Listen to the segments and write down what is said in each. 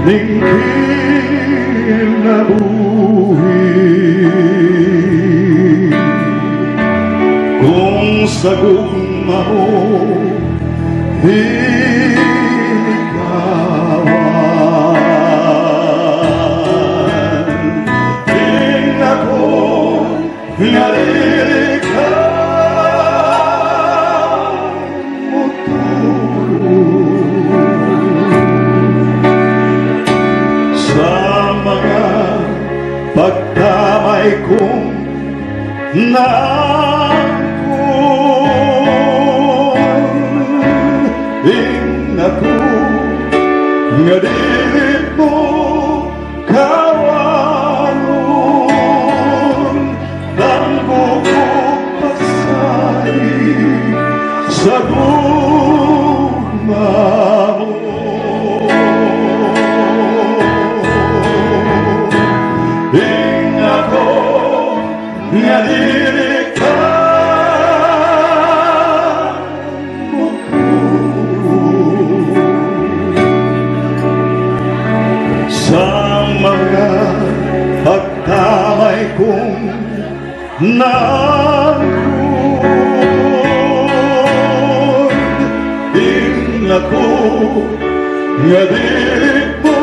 ning kinabuhi kung sa gugma mo higawan din ako nalilikan mo sa mga pagdamay kong naangkon ako nga dilit mo kawanon ang bukong pasay sa gugma mo ako nga dilikan mo ko sa mga pagtamay kong naangkon din ako nga dilit mo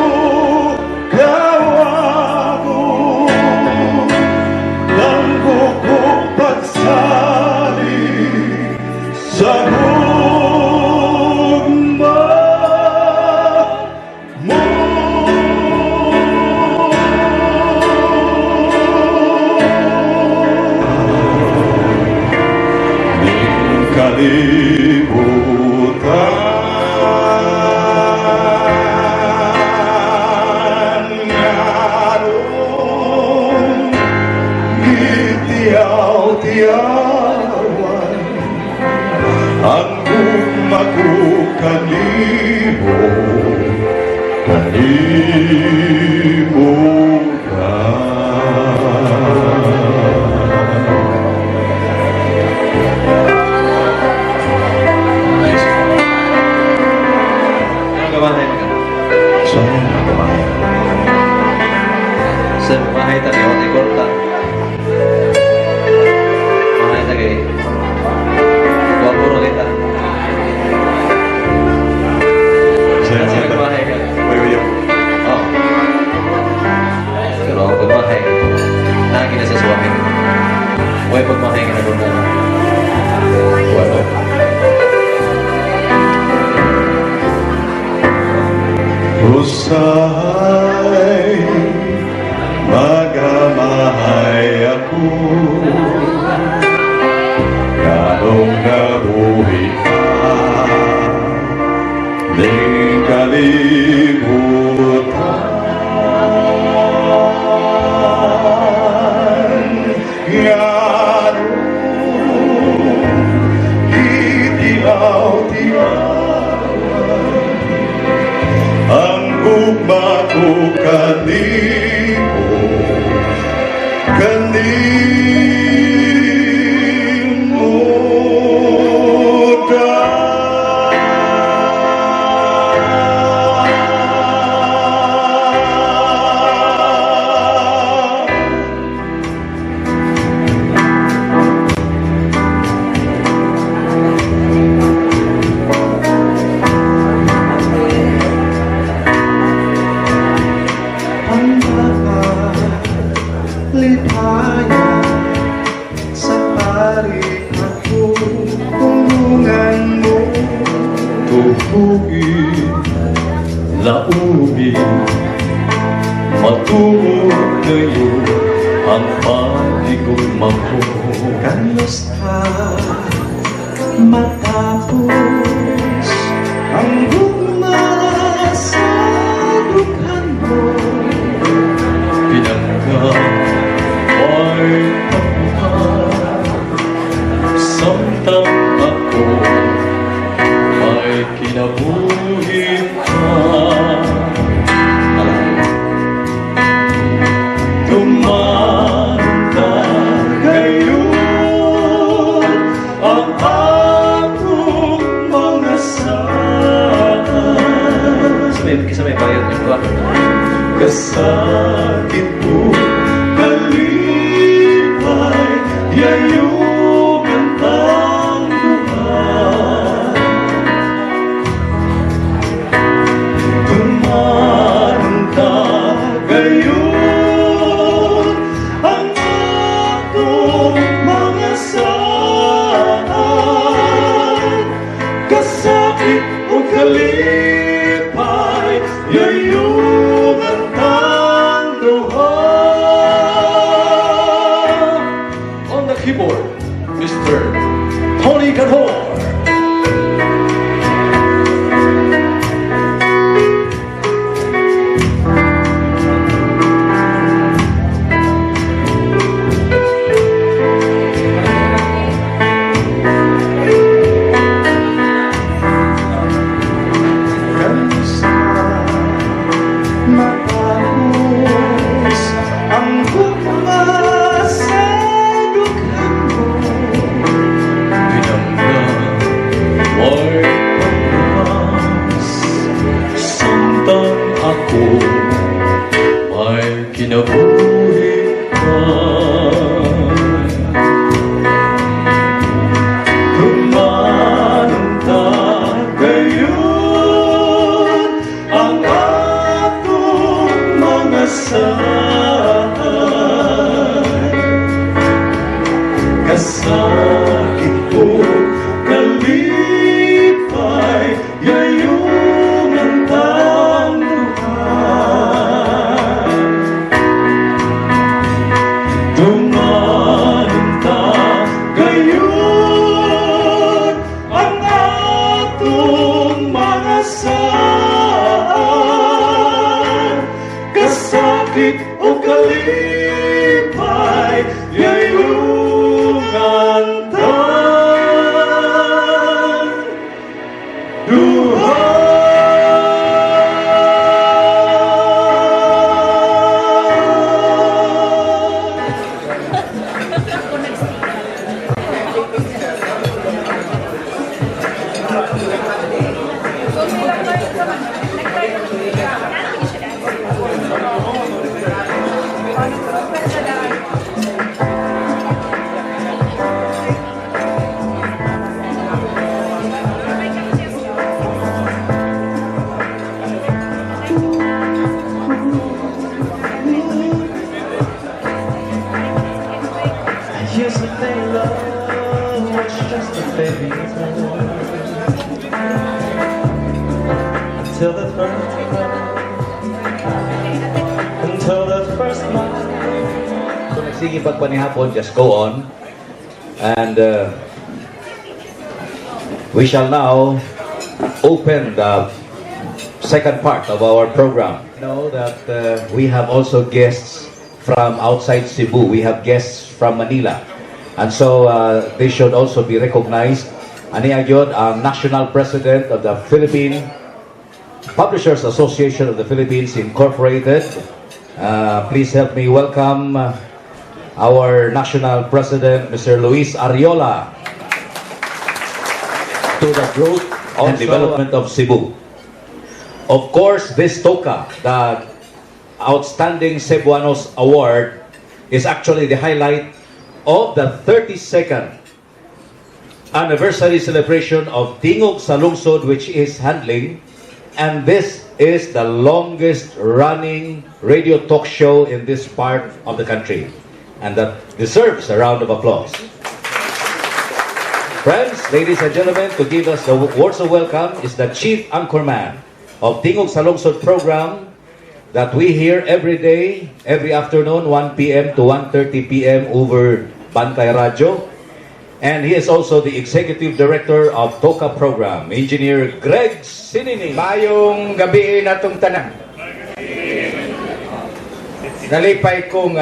kawagon ang bukong pagsali sa gugma mo. Di kalibutan ngayon gitiyaw-tiyawan ang gugma ko Sa mahay tadi ako korta. Mahay tadi. Dua puluh kita. Saya mahay kan. Oh. Kalau aku mahay, nah kita sesuatu. Why pag mahay kita guna? Waduh. Usahay magamahay ako kalong nabuhi ka di kalibutan ngayon itilaw-tilaw ang gugma ko kanimo Lipaya sa parik ako, tulungan mo tubugin, laugin, matuog kayo ang pagigugma ko. kamusta matapos ang gugma sa dukhan mo Pinagka ay pagmahal, samtang ako ay kinabuhi ka. Tumanda ngayon ang akong mga saan. kasakit mo kalipay, yayong ang buhay. Tumanta gayon ang atong mga saan, kasakit o kalipay, yayong ang tanduhan. On the keyboard, Mr. Tony Cantor. Kamusta matapos ang gugma sa dukhan mo? Pinangga, may pagbukas, samtang ako may kinabuhi ka. Tumanunta gayon ang atong mga saan, kasakit o kalipay, yayong ang tanduhan. Tumanunta gayon ang atong mga saan, kasakit o kalipay, yayong ang tanduhan. I used to think love was just a fairy tale, until the first night. So nagsige pagpanihapon, just go on. And we shall now open the second part of our program. Know that we have also guests from outside Cebu. We have guests from Manila. And so they should also be recognized. Ani agyod ang National President of the Philippine Publishers Association of the Philippines Incorporated. Please help me welcome our National President, Mr. Luis Ariola, to the growth and development of Cebu. Of course, this TOCA, the Outstanding Cebuanos Award, is actually the highlight of the 32nd anniversary celebration of Tingog sa Lungsod, which is handling, and this is the longest running radio talk show in this part of the country, and that deserves a round of applause. Friends, ladies and gentlemen, to give us the words of welcome is the Chief Anchorman of Tingog sa Lungsod program that we hear every day, every afternoon, 1 p.m. to 1:30 p.m. over Bantay Radio. And he is also the Executive Director of TOCA Program, Engineer Greg Sinini. Mayong gabi natong tanan. Nalipay kong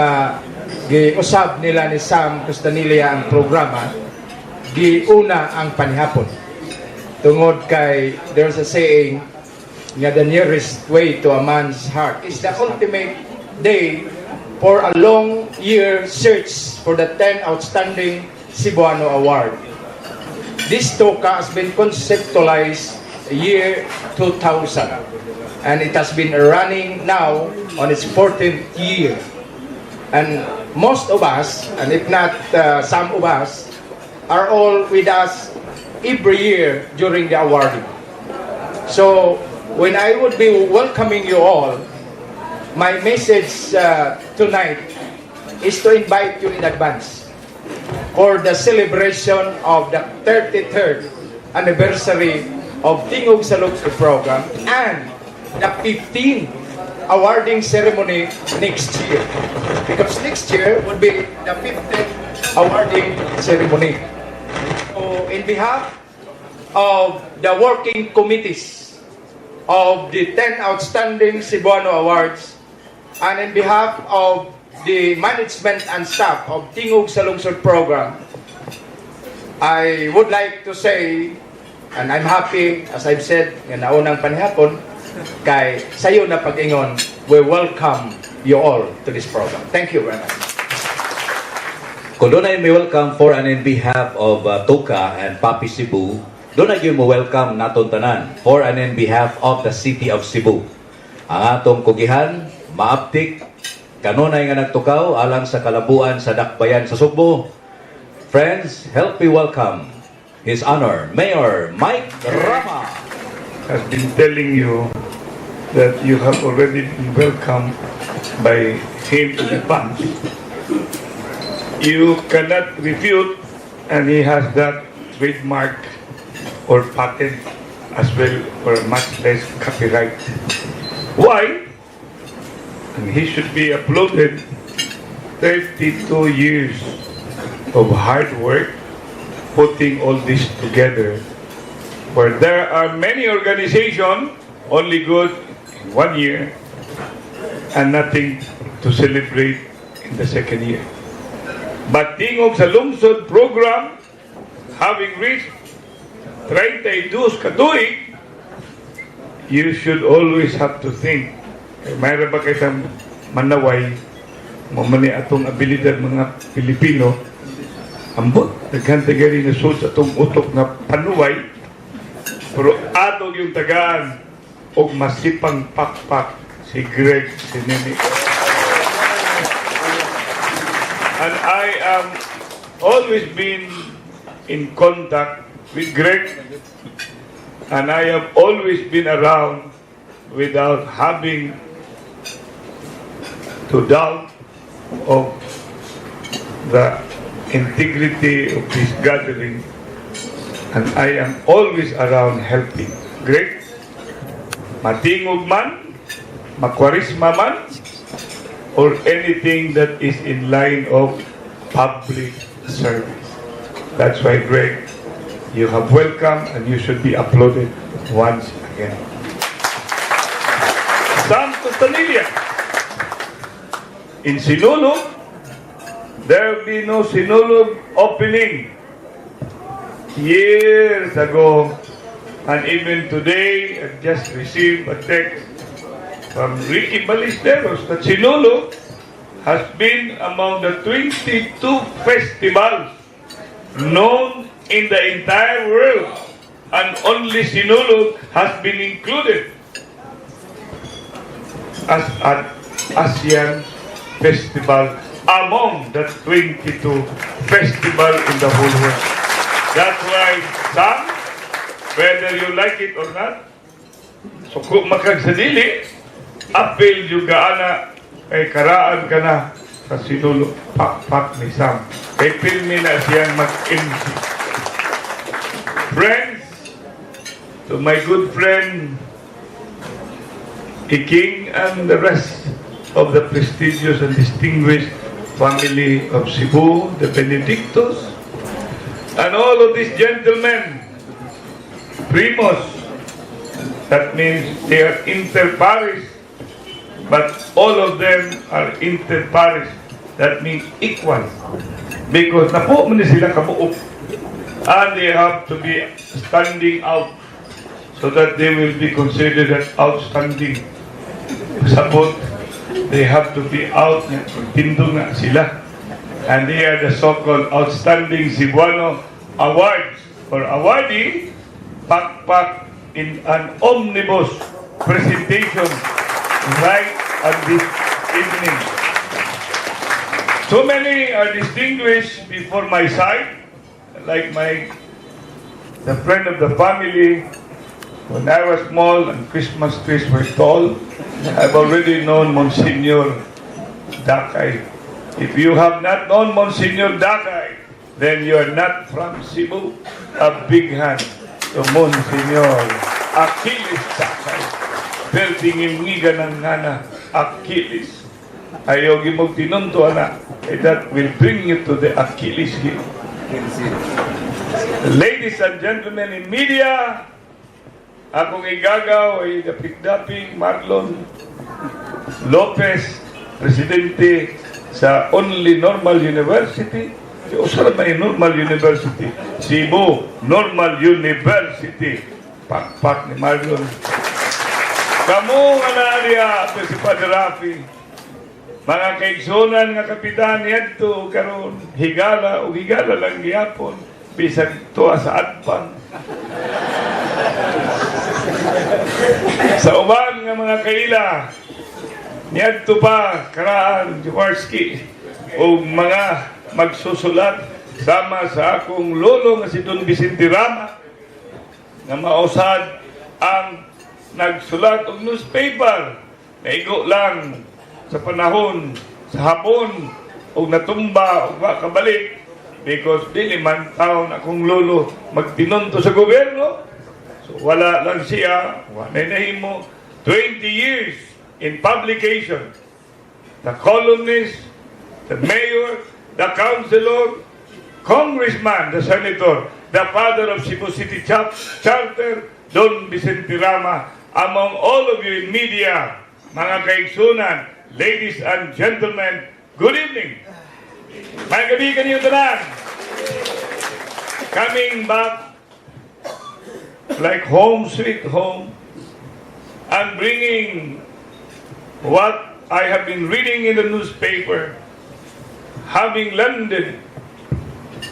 giusab nila ni Sam Castanilla ang programa, giuna ang panihapon. Tungod kay, there's a saying, nga the nearest way to a man's heart is the ultimate day for a long year search for the 10 outstanding Cebuano Award. This TOCA has been conceptualized year 2000. And it has been running now on its 14th year. And most of us, and if not some of us, are all with us every year during the awarding. So when I would be welcoming you all, my message tonight is to invite you in advance for the celebration of the 33rd anniversary of Tingog sa Lugso program and the 15th awarding ceremony next year. Because next year will be the 15th awarding ceremony. So in behalf of the working committees of the 10 outstanding Cebuano Awards, and in behalf of the management and staff of Tingog sa Lungsod program, I would like to say, and I'm happy, as I've said, nga naunang panihapon, kay sayo na pag-ingon, we welcome you all to this program. Thank you very much. Kung doon ay may welcome for and in behalf of Toka and Papi Cebu, doon ay mo welcome naton tanan for and in behalf of the City of Cebu. Ang atong kugihan, maaptik, kanunay nga nagtukaw alang sa kalabuan sa dakbayan sa Sugbo. Friends, help me welcome His Honor, Mayor Mike Rama. Has been telling you that you have already been welcomed by him in advance. You cannot refute, and he has that trademark or patent as well, or much less copyright. Why? And he should be applauded. 32 years of hard work putting all this together, where there are many organizations only good in 1 year and nothing to celebrate in the second year. But Tingog sa Lungsod program, having reached 32 katuig, you should always have to think, mayroon ba kitang manaway, mamani atong abilidad mga Pilipino, ambot, nagkantagari na sud sa atong utok na panuway, pero atong yung tagaan og masipang pakpak si Greg Sinini. And I am always been in contact with Greg, and I have always been around without having to doubt of the integrity of this gathering, and I am always around helping. Greg, matingog man, makwarisma man, or anything that is in line of public service. That's why, Greg, you have welcome and you should be applauded once again. Sam Costanilla. In Sinulog, there will be no Sinulog opening. Years ago, and even today, I just received a text from Ricky Ballesteros that Sinulog has been among the 22 festivals known in the entire world, and only Sinulog has been included as an ASEAN festival among the 22 festivals in the whole world. That's why some, whether you like it or not, so kung makagsadili, apil yung gaana, kay karaan ka na sa Sinulog, pak ni Sam. Kay filmi na siyang mag-MC. Friends, to my good friend, Iking, and the rest of the prestigious and distinguished family of Cebu, the Benedictos, and all of these gentlemen, primos, that means they are inter-pares, but all of them are inter-pares, that means equal, because napo man sila kabuok, and they have to be standing out, so that they will be considered as outstanding. Sabot, they have to be out, tindo nga sila. And they are the so-called Outstanding Cebuano Awards, or awardee, pakpak in an omnibus presentation right at this evening. So many are distinguished before my sight, like the friend of the family. When I was small and Christmas trees were tall, I've already known Monsignor Dakay. If you have not known Monsignor Dakay, then you are not from Cebu. A big hand to Monsignor Achilles Dakay. Perdingimiga ng nana, Achilles. Ayaw gimog tinunto, anak. That will bring you to the Achilles heel. Ladies and gentlemen in media, akong igagaw ay dapit-daping Marlon Lopez, presidente sa Only Normal University. Usara may Normal University? Cebu Normal University. Pakpak ni Marlon. Kamu nga naariya ito si Padre Rafi. Mga kaigsunan nga kapitan niyadto karon higala o higala lang gihapon bisag tuwa sa adpan. Sa uban nga mga kaila niyadto pa karaan Jaworski o mga magsusulat sama sa akong lolo nga si Don Vicente Rama nga mausad ang nagsulat og newspaper. Naigo lang sa panahon, sa hapon, o natumba, o kabalik, because dili man taon akong lolo magtinunto sa gobyerno. So wala lang siya, wala nahimo 20 years in publication. The columnist, the mayor, the councilor, congressman, the senator, the father of Cebu City Charter, Don Vicente Rama, among all of you in media, mga kaigsunan, ladies and gentlemen, good evening. May gabi kaniyong tanan. Coming back like home sweet home and bringing what I have been reading in the newspaper, having landed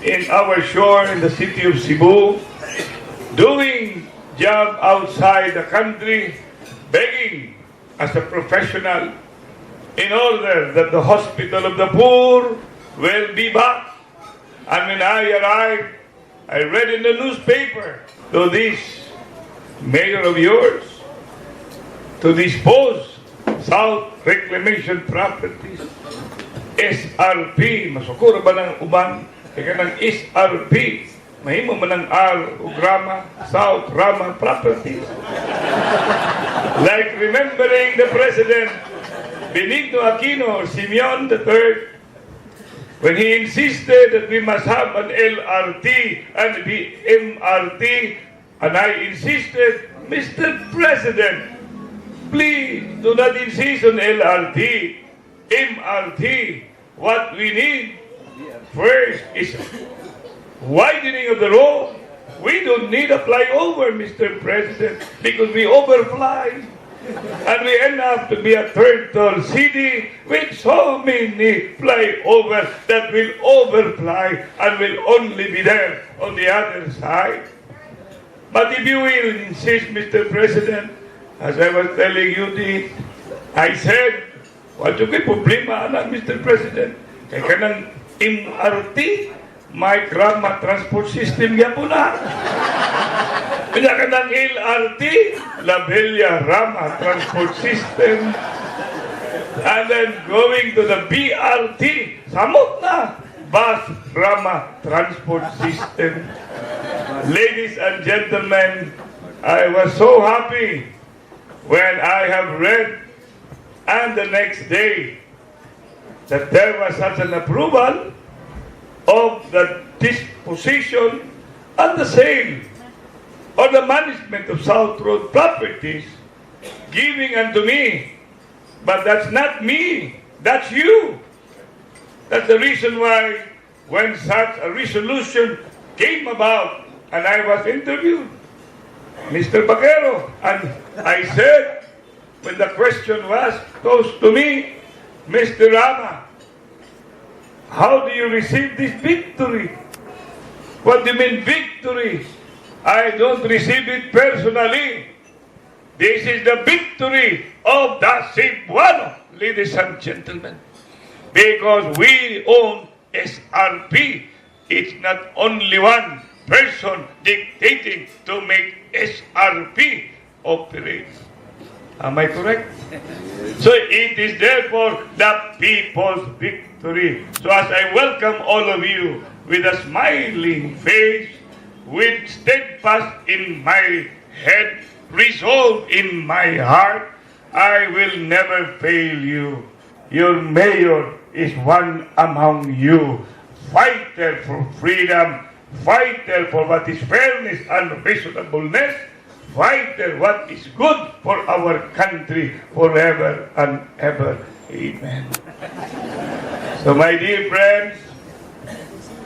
in our shore in the city of Cebu, doing job outside the country, begging as a professional in order that the hospital of the poor will be back. And when I arrived, I read in the newspaper to this mayor of yours to dispose South Reclamation Properties, SRP, masukura ba ng uban? Kaya ng SRP, mahimo man ng R o Rama, South Rama Properties. Like remembering the President Benigno Aquino or Simeon III, when he insisted that we must have an LRT and the MRT, and I insisted, Mr. President, please do not insist on LRT, MRT. What we need first is widening of the road. We don't need a flyover, Mr. President, because we overfly. And we end up to be a third-tall city with so many flyovers that will overfly and will only be there on the other side. But if you will insist, Mr. President, as I was telling you, I said, what yung problema na, Mr. President? Kaya ka ng MRT, may Rama Transport System yan po na. Kaya ka ng LRT, La Bella Rama Transport System. And then going to the BRT, samot na, Bus Rama Transport System. Ladies and gentlemen, I was so happy when I have read, and the next day, that there was such an approval of the disposition and the sale or the management of South Road properties, giving unto me. But that's not me, that's you. That's the reason why when such a resolution came about and I was interviewed, Mr. Baquero, and I said, when the question was posed to me, Mr. Rama, how do you receive this victory? What do you mean victory? I don't receive it personally. This is the victory of the Cebuano, ladies and gentlemen. Because we own SRP. It's not only one person dictating to make SRP operate. Am I correct? So it is therefore the people's victory. So as I welcome all of you with a smiling face, with steadfast in my head, resolve in my heart, I will never fail you. Your mayor is one among you. Fighter for freedom, fighter for what is fairness and reasonableness, fighter what is good for our country forever and ever. Amen. So my dear friends,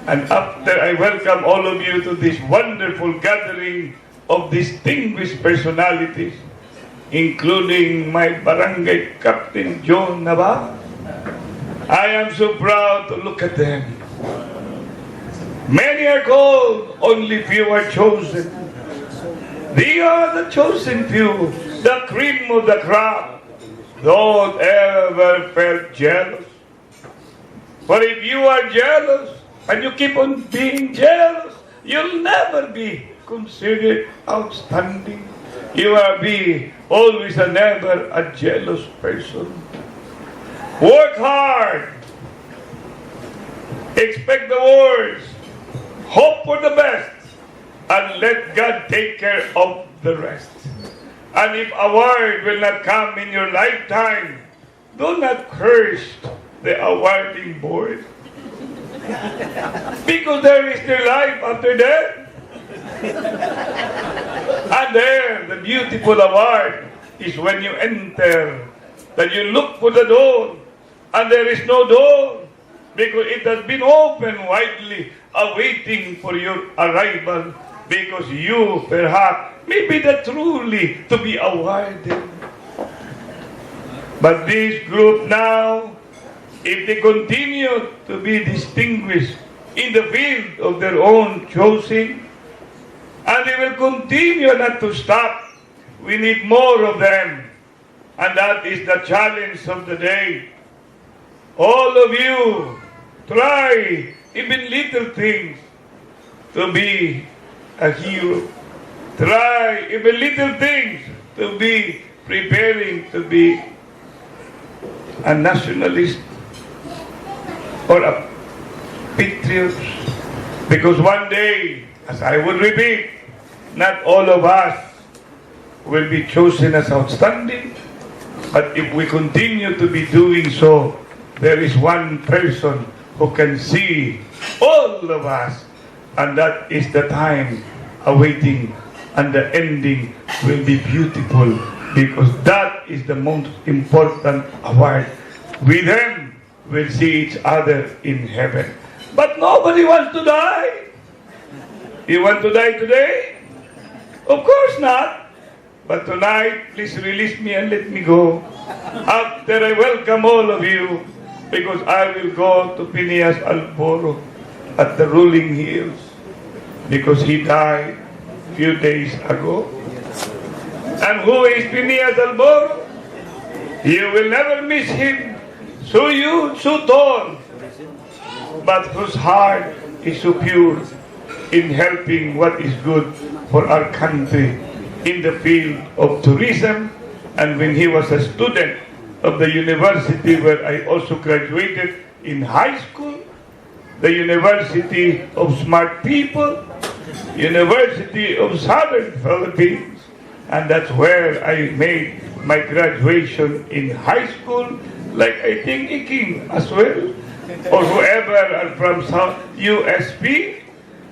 and after I welcome all of you to this wonderful gathering of distinguished personalities, including my barangay captain John Nava, I am so proud to look at them. Many are called, only few are chosen. They are the chosen few, the cream of the crop. Don't ever feel jealous. For if you are jealous, and you keep on being jealous, you'll never be considered outstanding. You will be always and never a jealous person. Work hard. Expect the worst. Hope for the best. And let God take care of the rest. And if a word will not come in your lifetime, do not curse the awarding board. Because there is their life after death. And there, the beautiful award is when you enter, that you look for the door, and there is no door, because it has been open widely, awaiting for your arrival, because you, perhaps, may be the truly to be awarded. But this group now, if they continue to be distinguished in the field of their own choosing, and they will continue not to stop, we need more of them. And that is the challenge of the day. All of you, try, even little things, to be a hero. Try, even little things, to be preparing to be a nationalist or a patriot. Because one day, as I would repeat, not all of us will be chosen as outstanding, but if we continue to be doing so, there is one person who can see all of us, and that is the time awaiting, and the ending will be beautiful, because that is the most important award. With them, we'll see each other in heaven. But nobody wants to die. You want to die today? Of course not. But tonight, please release me and let me go. After I welcome all of you, because I will go to Phineas Alboro at the Rolling Hills, because he died a few days ago. And who is Phineas Alboro? You will never miss him. So huge, so tall, but whose heart is so pure in helping what is good for our country in the field of tourism. And when he was a student of the university where I also graduated in high school, the University of Smart People, University of Southern Philippines, and that's where I made my graduation in high school, like I think Iking as well, or whoever are from USP.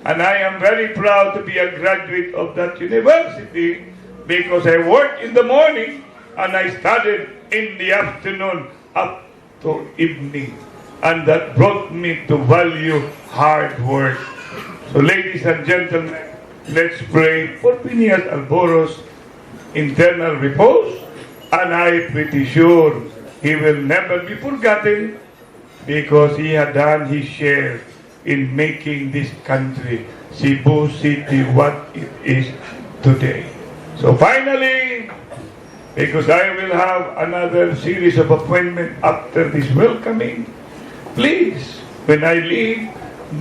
And I am very proud to be a graduate of that university, because I worked in the morning and I studied in the afternoon up to evening. And that brought me to value hard work. So ladies and gentlemen, let's pray for Phineas Alboro's internal repose, and I'm pretty sure he will never be forgotten, because he had done his share in making this country Cebu City what it is today. So finally, because I will have another series of appointment after this welcoming, please, when I leave,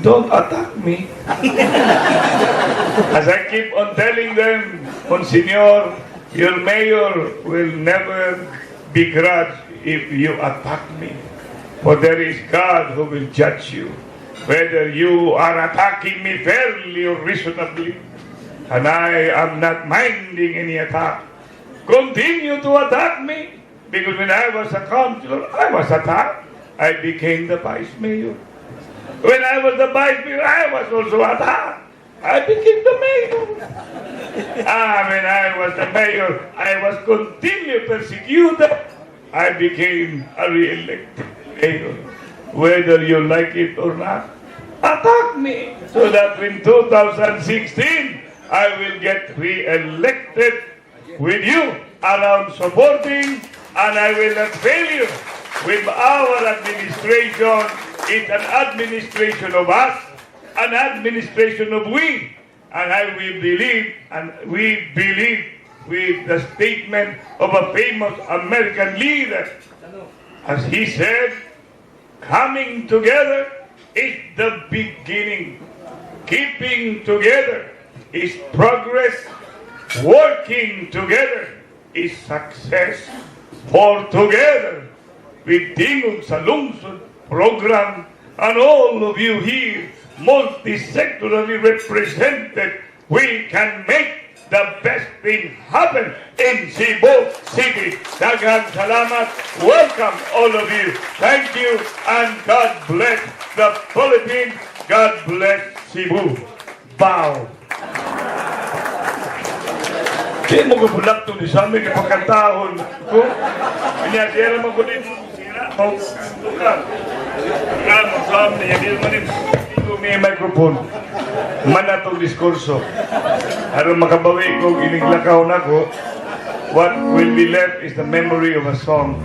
don't attack me. As I keep on telling them, Monsignor, your mayor will never begrudge if you attack me. For there is God who will judge you, whether you are attacking me fairly or reasonably. And I am not minding any attack. Continue to attack me. Because when I was a councilor, I was attacked. I became the vice mayor. When I was the vice mayor, I was also attacked. I became the mayor. When I was the mayor, I was continually persecuted. I became a re-elected mayor. Whether you like it or not, attack me. So that in 2016, I will get re-elected with you around supporting, and I will not fail you with our administration. It's an administration of us, an administration of we. And we believe with the statement of a famous American leader. As he said, coming together is the beginning. Keeping together is progress. Working together is success. For together, with Tingog sa Lungsod program, and all of you here, multi-sectorally represented, we can make the best thing happen in Cebu City. Daghang salamat. Welcome all of you. Thank you, and God bless the Philippines. God bless Cebu. Bow. Di mo ko bulak to ni sa amin kapagkantahon ko. Inyadera mo ko din. Sira mo. Bukan. Bukan mo sa amin. Inyadera mo din. Ito may microphone. Mana itong diskurso. Aron makabawi ko, iniglakaw na ko. What will be left is the memory of a song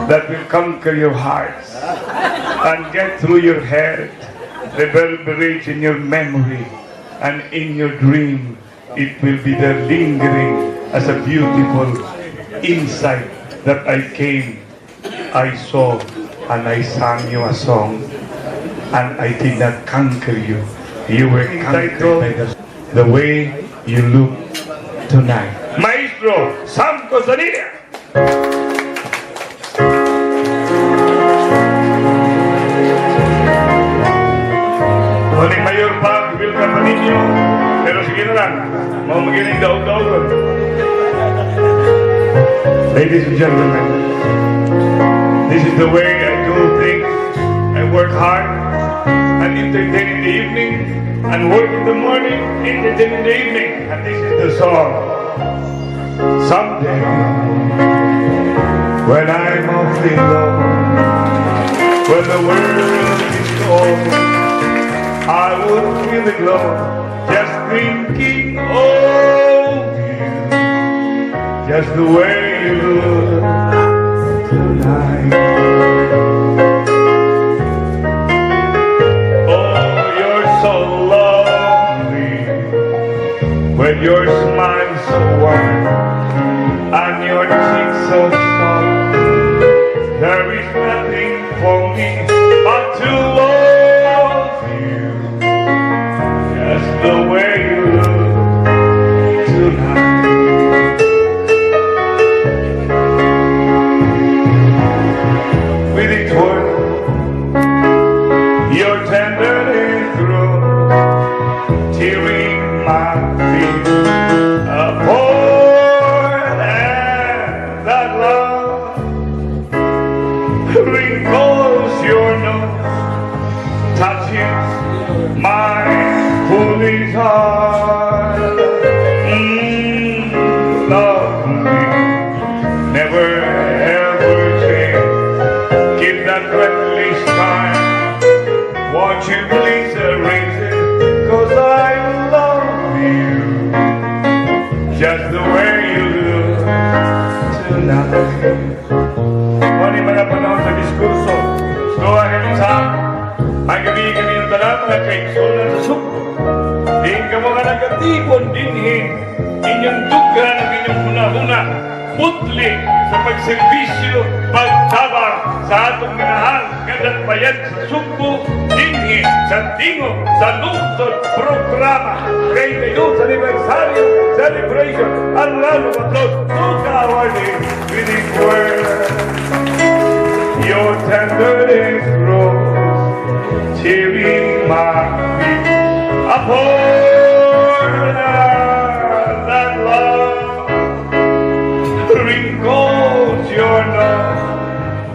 that will conquer your hearts and get through your head, reverberates in your memory and in your dream. It will be there lingering as a beautiful insight that I came, I saw, and I sang you a song, and I did not conquer you. You were conquered by the way you look tonight. Maestro Sam Costanilla. Huling mayor pa, welcome pa ninyo. Pero sige na lang, mau magiling daog-daogon. Ladies and gentlemen, this is the way I do things. I work hard and entertain in the evening, and work in the morning, entertain in the evening. And this is the song. Someday, when I'm awfully low, when the world is cold, I would feel the glow, just thinking of you, just the way you look tonight. Oh, you're so lovely, with your smile so warm, and your cheeks so soft. There is nothing for me but to love you, just the way you look tonight. With each word, your tenderness through, tearing my feet apart, and that love wrinkles your nose, touches my foolish heart. Love me, never ever change. Give that breathless time. Won't you please erase it? 'Cause I love you. nagatipon dinhi inyong duga ng inyong huna-huna putli sa pagserbisyo, pagtabang sa atong minahal ngadak bayan sa Cebu dinhi sa tingog sa lungsod programa kay kayo sa anibersaryo celebration. Ang round of applause to ka-awarding with the world. Your tenderness grows, cheering my feet upon that love. Wrinkles your nose,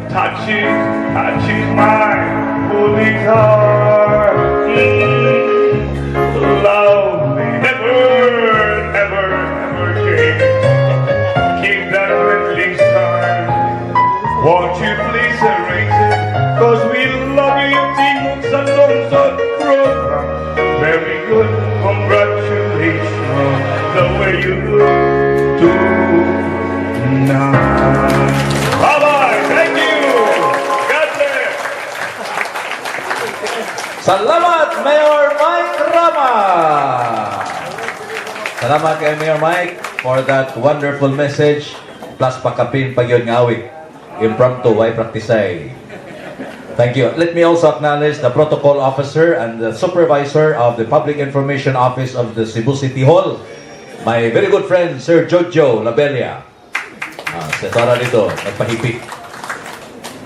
touches my holy heart. Love me ever change. Keep that friendly start. Won't you please erase it? Cause we love you, Timog sa lungsod program. Very good, congratulations. The way you look tonight. Bye-bye, thank you. God bless. Salamat, Mayor Mike Rama! Salamat kay Mayor Mike for that wonderful message. Plus pakapin pag yun ngawit. Impromptu, why practice? Thank you. Let me also acknowledge the protocol officer and the supervisor of the Public Information Office of the Cebu City Hall. My very good friend, Sir Jojo Labelia. Setora dito, nagpahipik.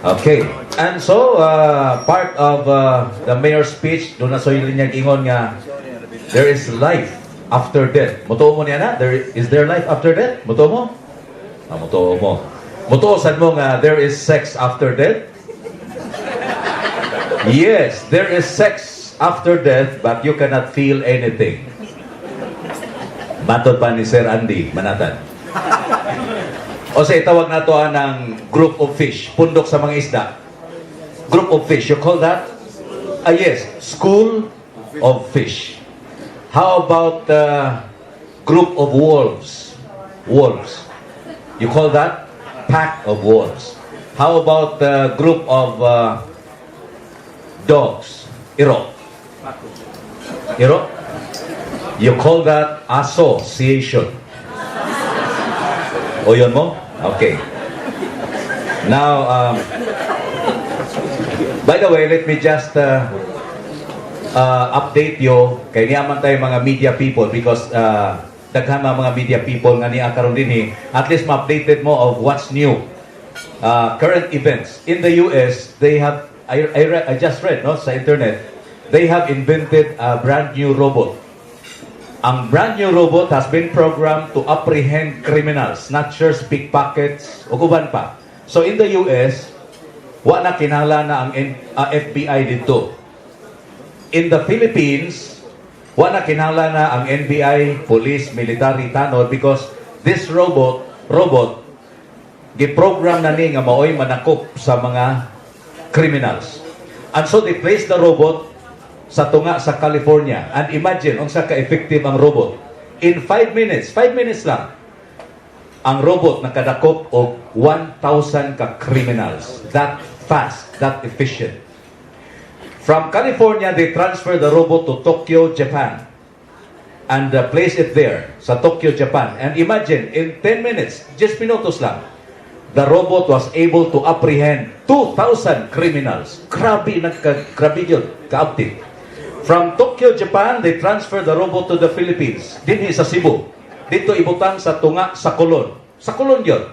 Okay. And so, part of the mayor's speech, doon na so yung linyag ingon nga, there is life after death. Mutuo mo niya na? Is there life after death? Mutuo mo? Mutuo mo. Mutuo sad mo nga, there is sex after death? Yes, there is sex after death, but you cannot feel anything. Matod pa ni Sir Andy Manatan. O say, tawag na to ng group of fish, pundok sa mga isda. Group of fish, you call that? Yes, school of fish. How about group of wolves? Wolves. You call that? Pack of wolves. How about the group of dogs? Iro. Iro? You call that association. O yun mo? Okay. Now, by the way, let me just update you kay niyaman tayo mga media people because daghan mga media people nga niya karon dinhi, at least ma-updated mo of what's new. Current events in the US, they have I just read no sa internet, they have invented a brand new robot. Ang brand new robot has been programmed to apprehend criminals, snatchers, pickpockets, ug uban pa. So in the US, wa na kinahanglan na ang FBI dito. In the Philippines, wa na kinahanglan na ang NBI, police, military, tanod because this robot giprogram na ni nga maoy manakop sa mga criminals. And so they placed the robot sa tunga sa California. And imagine unsa ka-effective ang robot. In 5 minutes lang, ang robot nakadakop og 1,000 ka criminals. That fast, that efficient. From California, they transferred the robot to Tokyo, Japan. And place it there, sa Tokyo, Japan. And imagine, in 10 minutes, just minutos lang, the robot was able to apprehend 2,000 criminals. Grabe yun, kaaptit. From Tokyo, Japan, they transferred the robot to the Philippines. Dinhi sa Cebu. Dito ibutang sa tunga sa Colon. Sa Colon yun.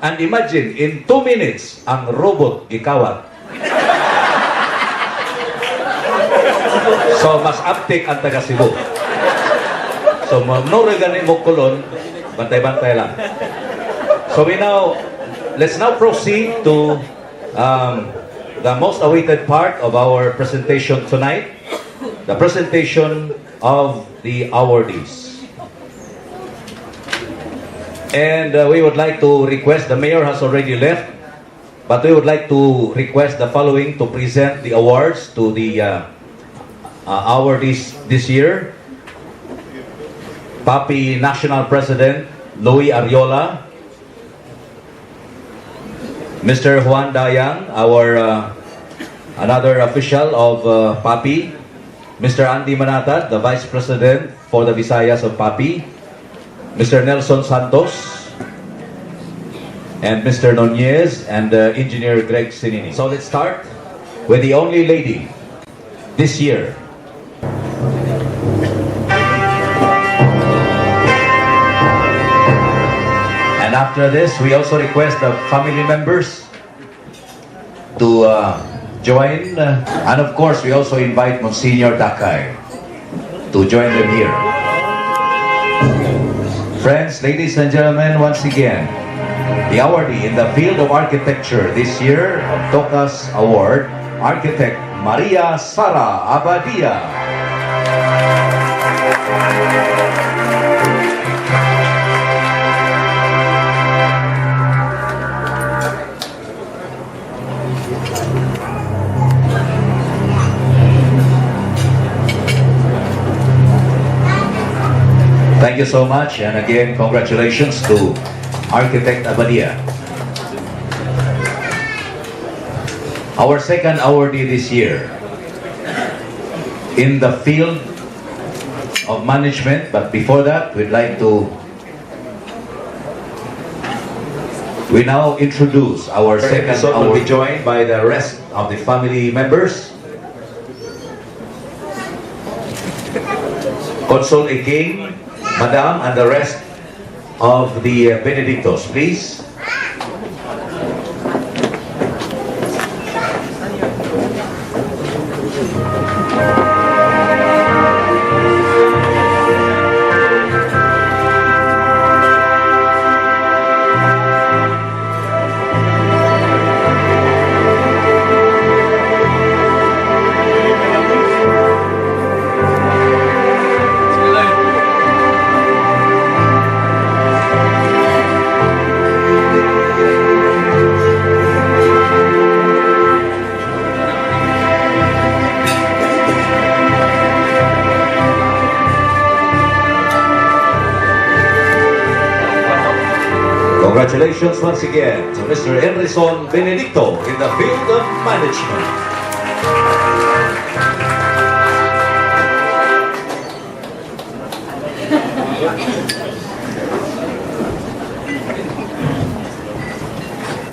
And imagine, in 2 minutes, ang robot gikawat. So, mas uptake ang taga Cebu. So, mamnore ganin mo Colon, bantay-bantay lang. So, let's now proceed to the most awaited part of our presentation tonight. The presentation of the awardees. And we would like to request, the mayor has already left, but we would like to request the following to present the awards to the awardees this year. PAPI National President Louis Ariola, Mr. Juan Dayang, our another official of PAPI, Mr. Andy Manatad, the Vice President for the Visayas of Papi, Mr. Nelson Santos, and Mr. Nunez, and Engineer Greg Sinini. So let's start with the only lady this year. And after this, we also request the family members to join. And of course, we also invite Monsignor Dakay to join them here. Friends, ladies and gentlemen, once again, the awardee in the field of architecture this year of TOCAS Award, Architect Maria Sara Abadia. Thank you so much, and again, congratulations to Architect Abadia. Our second awardee this year in the field of management, but before that, we now introduce our second awardee. Will be joined by the rest of the family members. Consul King, Madam, and the rest of the Benedictos, please. Congratulations once again to Mr. Enrison Benedicto in the field of management.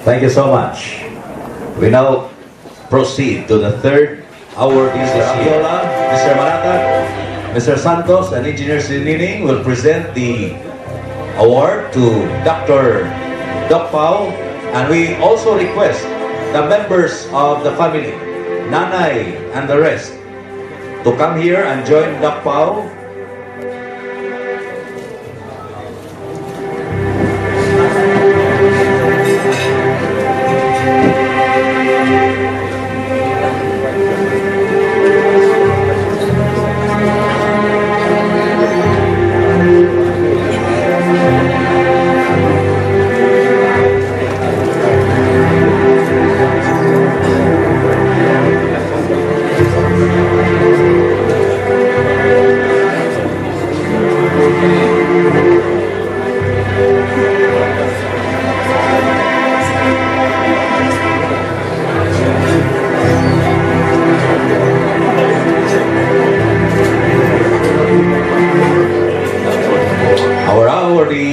Thank you so much. We now proceed to the third awardee this year. Mr. Marata, Mr. Santos, and Engineer Sinining will present the award to Dr. Doc Pao, and we also request the members of the family, Nanay and the rest, to come here and join Doc Pao.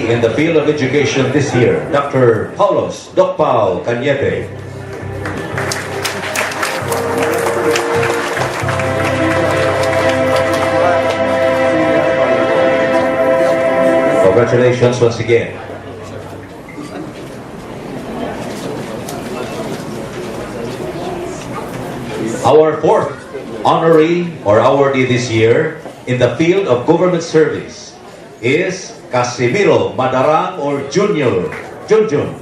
In the field of education this year, Dr. Paulos Doc Pao Cañete. Congratulations once again. Our fourth honoree or awardee this year in the field of government service is Casimiro Madarang or Junior Junjun.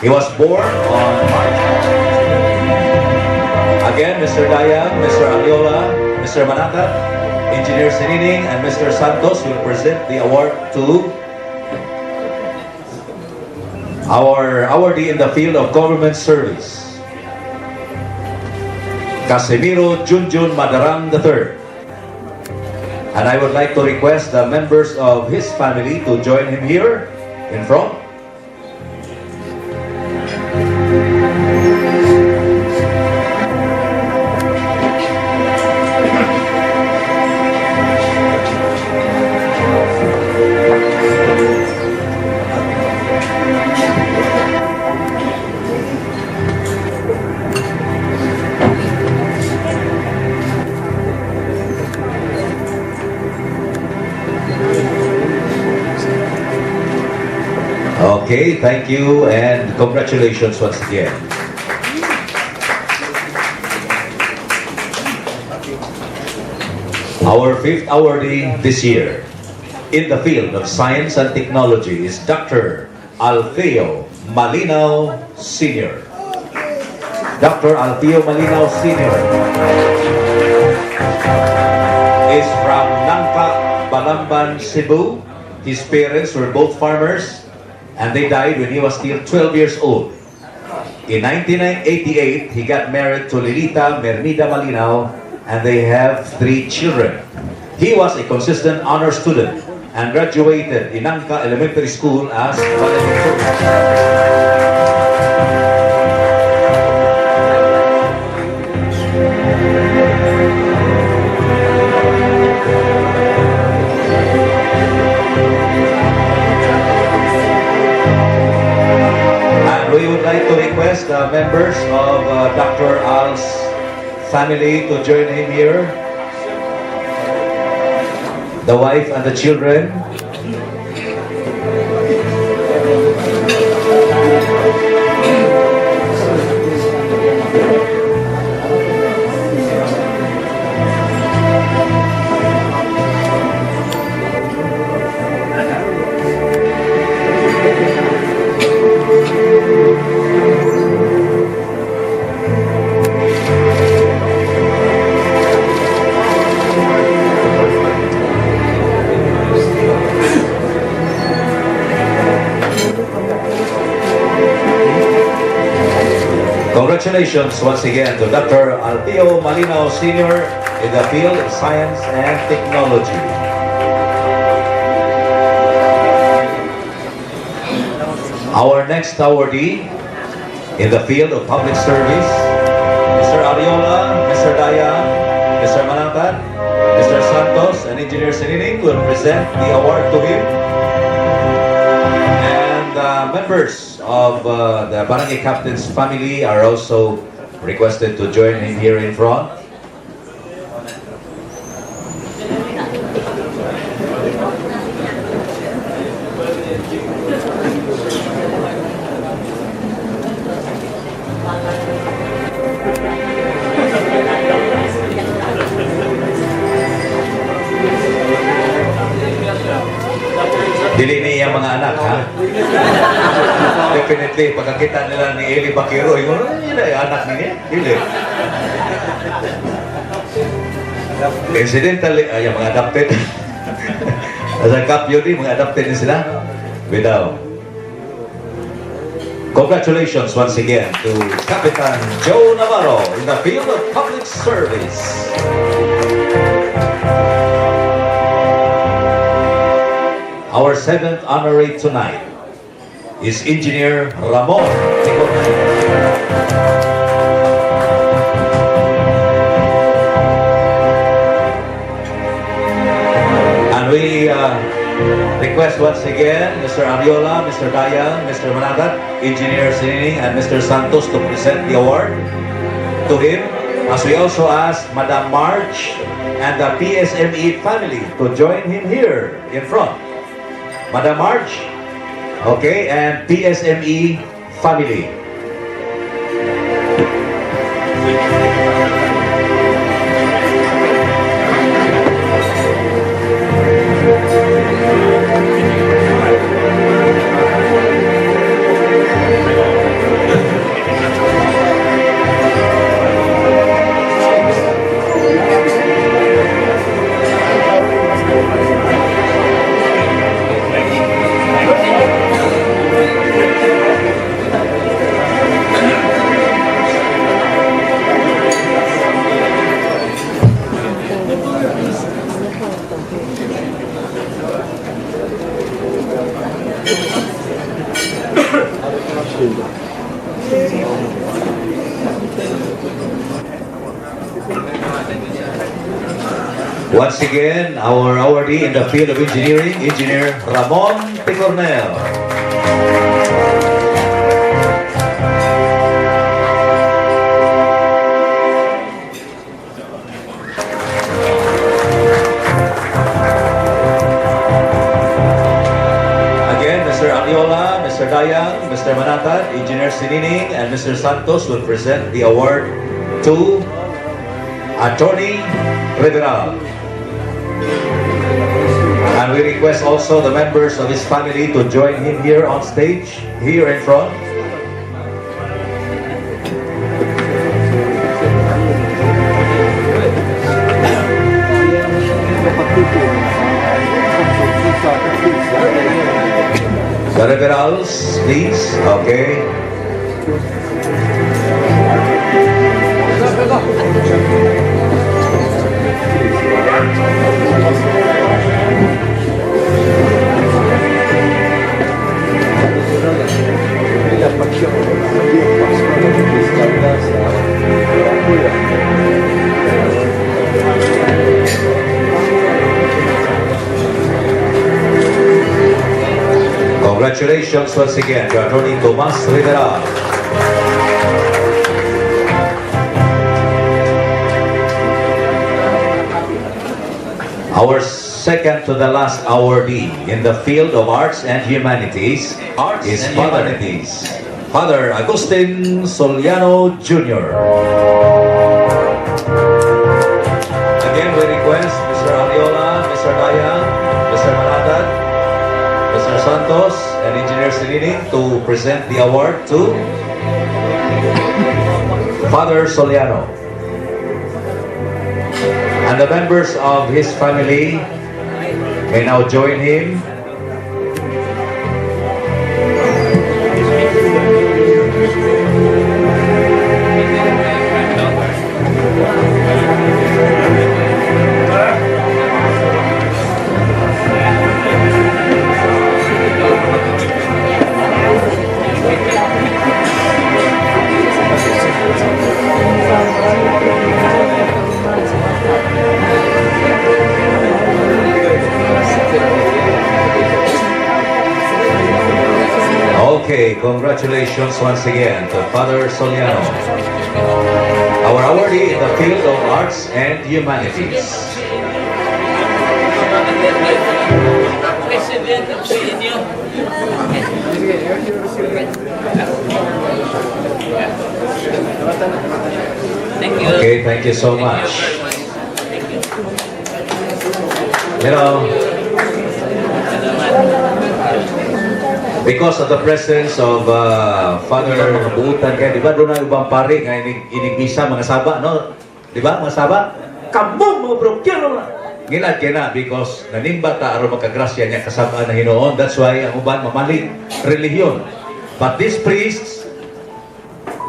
He was born on March. Again, Mr. Dayang, Mr. Aliola, Mr. Manata, Engineer Sinining, and Mr. Santos will present the award to our awardee in the field of government service, Casimiro Junjun Madarang III. And I would like to request the members of his family to join him here in front. Okay, thank you and congratulations once again. Our fifth awardee this year in the field of science and technology is Dr. Alfeo Malinaw Sr. Dr. Alfeo Malinaw Sr. is from Nangka, Balamban, Cebu. His parents were both farmers and they died when he was still 12 years old. In 1988, he got married to Lilita Mernida Malinaw and they have 3 children. He was a consistent honor student and graduated in Nangka Elementary School as valedictorian. We would like to request the members of Dr. Al's family to join him here. The wife and the children. Congratulations once again to Dr. Alfeo Malinaw Sr. in the field of science and technology. Our next awardee in the field of public service, Mr. Ariola, Mr. Dayan, Mr. Manangkat, Mr. Santos, and Engineer Sinining will present the award to him. And members of the Barangay Captain's family are also requested to join him here in front. Dili niya mga anak, ha? Definitely, pagkakita nila ni Eli Bakiro, yung anak niya, dili. Incidentally, yung mga adopted. As a kapyo din, mga adopted din sila. Without. Congratulations once again to Capitan Joe Navarro in the field of public service. Our 7th honoree tonight is Engineer Ramon. And we request once again Mr. Ariola, Mr. Dayan, Mr. Managat, Engineer Sinining, and Mr. Santos to present the award to him, as we also ask Madam March and the PSME family to join him here in front. Madam March, okay, and PSME family. Once again, our awardee in the field of engineering, Engineer Ramon Picornel. Again, Mr. Ariola, Mr. Dayan, Manatan, Engineer Sinining, and Mr. Santos will present the award to Attorney Riveral. And we request also the members of his family to join him here on stage, here in front. The Riverals, please. Okay. Congratulations once again to Attorney Tomas Rivera. Our second to the last awardee in the field of arts and humanities is Father Agustin Soliano Jr. Again, we request Mr. Ariola, Mr. Dayan, Mr. Manatan, Mr. Santos, and Engineer Silining to present the award to Father Soliano. And the members of his family may now join him. Okay, congratulations once again to Father Soliano, our awardee in the field of arts and humanities. Okay, thank you so much. You know, because of the presence of Father Buutan, kaya di ba doon na ibang pari nga inigmisa mga saba, no? Di ba mga saba? Kamong mga brokyero na! Ngilad kaya na because nanimba ta aron magkagrasya niya kasama na Hinoon. That's why ang uban mamalig relihiyon. But these priests,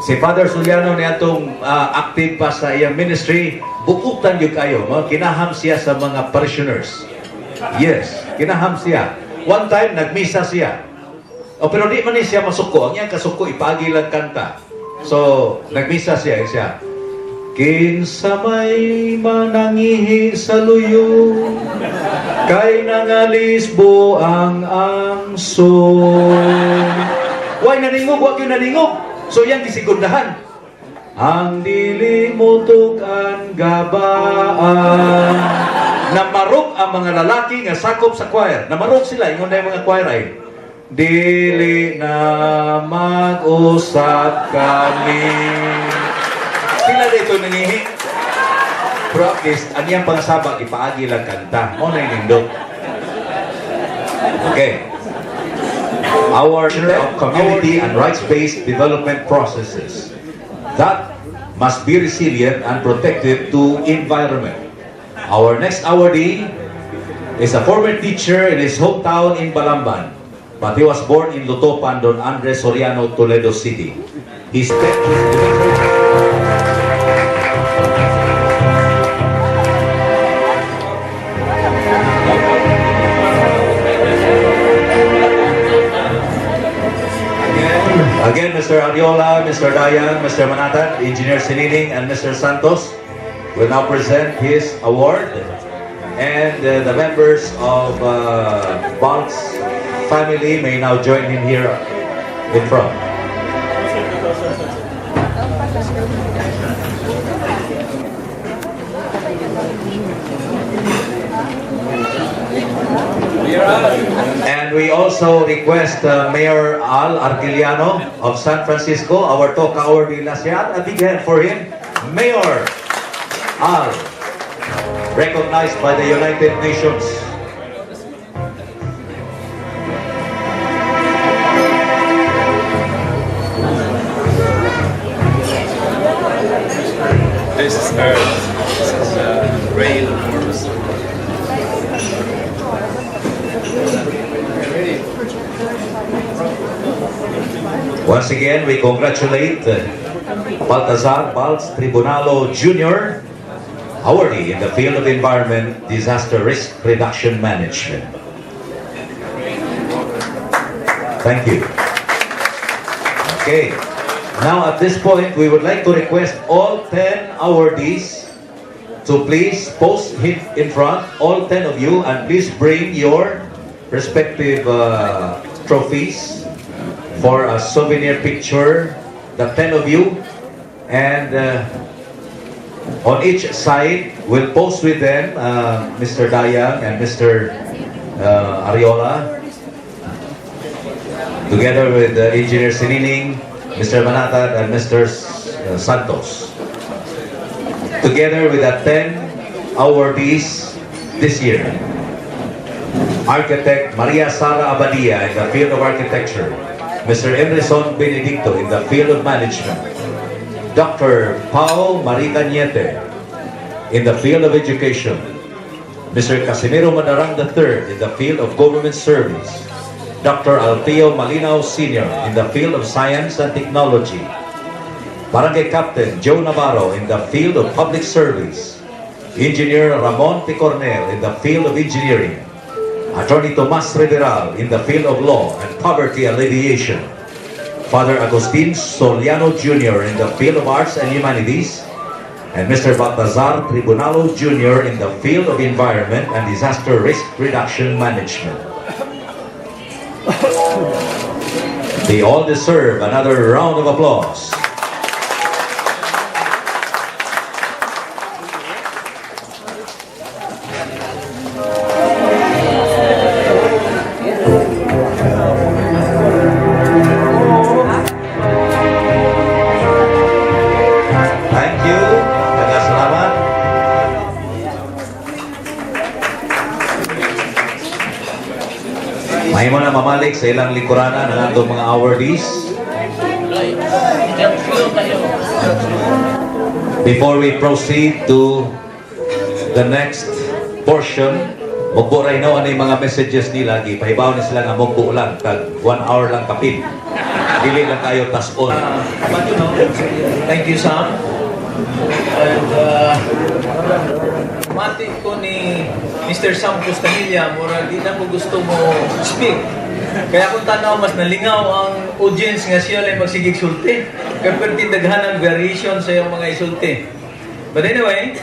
si Father Soliano niya itong active pa sa iyang ministry, bukutan yung kayo, kinaham siya sa mga parishioners. Yes, kinaham siya. One time, nagmisa siya. Pero di man siya masuko. Ang iyang kasuko, ipagi lang kanta. So, nagmisa siya. Kinsa may manangihi sa luyo, kay nangalisbo ang angso. Huwag naningog, huwag yung naningog. So, yan gisigundahan. Ang dili mutukan gabaan. Namarok ang mga lalaki nga sakop sa choir. Namarok sila, yung na yung mga choir ay, dili na mag-usap kami. Sila dito nangihi. Pero at least, ang iyang pangasabak, ipaagi lang kanta. O na yung okay. Our of community and rights-based development processes that must be resilient and protective to environment. Our next awardee is a former teacher in his hometown in Balamban, but he was born in Lutopan, Don Andres Soriano, Toledo City. He spent Again, Mr. Ariola, Mr. Dayan, Mr. Manatan, Engineer Sinining, and Mr. Santos will now present his award. And the members of Balt's family may now join him here in front. And And we also request Mayor Al Arquiliano of San Francisco, our Toka awardee last year. A big hand for him. Mayor Al, recognized by the United Nations. This is Earth. This is rain, of course. Once again, we congratulate Baltazar Balz Tribunalo Jr., awardee in the field of environment, disaster risk reduction management. Thank you. Okay. Now at this point, we would like to request all 10 awardees to please post in front, all 10 of you, and please bring your respective trophies for a souvenir picture, the 10 of you, and on each side, we'll post with them Mr. Dayang and Mr. Ariola, together with Engineer Sinining, Mr. Manatad, and Mr. Santos, together with the 10 awardees this year. Architect Maria Sara Abadia in the field of architecture, Mr. Emerson Benedicto in the field of management, Dr. Pao Marica Niete in the field of education, Mr. Casimiro Madarang III in the field of government service, Dr. Altio Malinaw Sr. in the field of science and technology, Barangay Captain Joe Navarro in the field of public service, Engineer Ramon Picornel in the field of engineering, Attorney Tomas Riveral in the field of law and poverty alleviation, Father Agustin Soliano Jr. in the field of arts and humanities, and Mr. Baltazar Tribunalo Jr. in the field of environment and disaster risk reduction management. They all deserve another round of applause. Thank you. Daghang salamat. May mo na mamalik sa ilang likuranan ng atong mga awardees. Before we proceed to the next portion, mugbo rin na ano yung mga messages nila, ipahibaw na sila nga mugbo lang, tag 1 hour lang kapin. Dili lang kayo tas-on. But you know, thank you, Sam. And matik ko ni Mr. Sam Costanilla, mura di na ko gusto mo speak. Kaya kung tanaw, mas nalingaw ang audience nga siya lang magsigig sulti. Kaya pertindaghan ang variation sa iyong mga isulti. But anyway,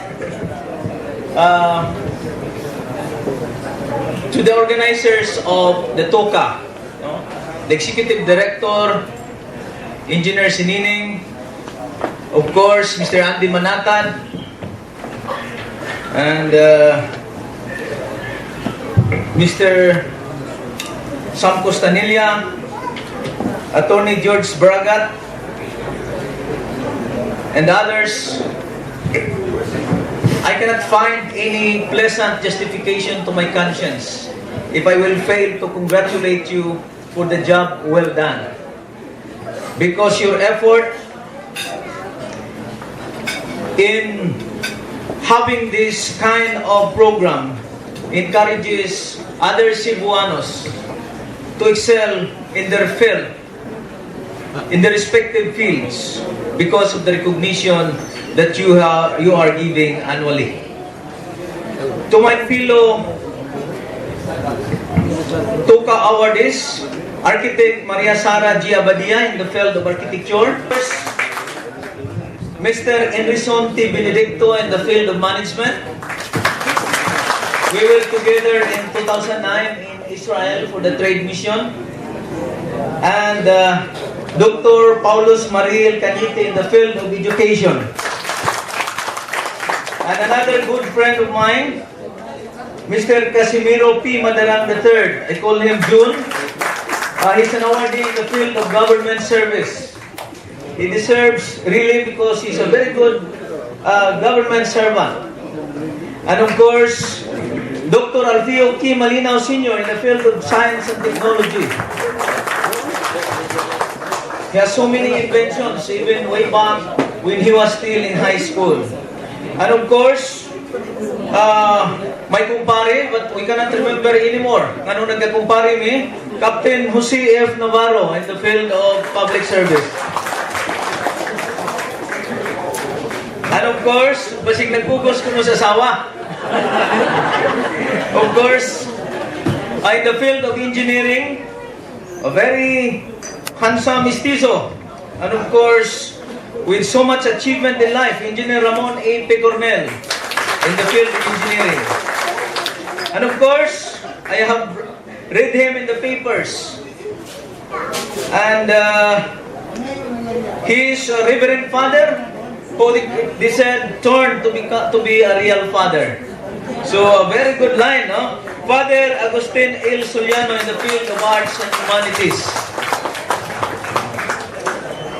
to the organizers of the TOCA, no? The Executive Director, Engineer Sinining, of course, Mr. Andy Manatad, and Mr. Sam Costanilla, Attorney George Bragat, and others. I cannot find any pleasant justification to my conscience if I will fail to congratulate you for the job well done. Because your effort in having this kind of program encourages other Cebuanos to excel in their field, in their respective fields, because of the recognition that you are giving annually. To my fellow TOCA awardees, Architect Maria Sara G. Abadia in the field of architecture, Mr. Enrison T. Benedicto in the field of management. We were together in 2009 in Israel for the trade mission. And Dr. Paulus Mariel Cañete in the field of education. And another good friend of mine, Mr. Casimiro P. Madarang III. I call him June. He's an awardee in the field of government service. He deserves really because he's a very good government servant. And of course, Dr. Alfio K. Malinaw Sr. in the field of science and technology. He has so many inventions, even way back when he was still in high school. And of course, my kumpare, but we cannot remember anymore. Ano nagkakumpare mi? Captain Jose F. Navarro in the field of public service. And of course, basig nagpugos ko no sa sawa. Of course, in the field of engineering, a very handsome mestizo. And of course, with so much achievement in life, Engineer Ramon A. P. Cornell in the field of engineering. And of course, I have read him in the papers. And he is a reverend father who they said turned to be a real father. So a very good line, no? Father Agustin L. Soliano in the field of arts and humanities.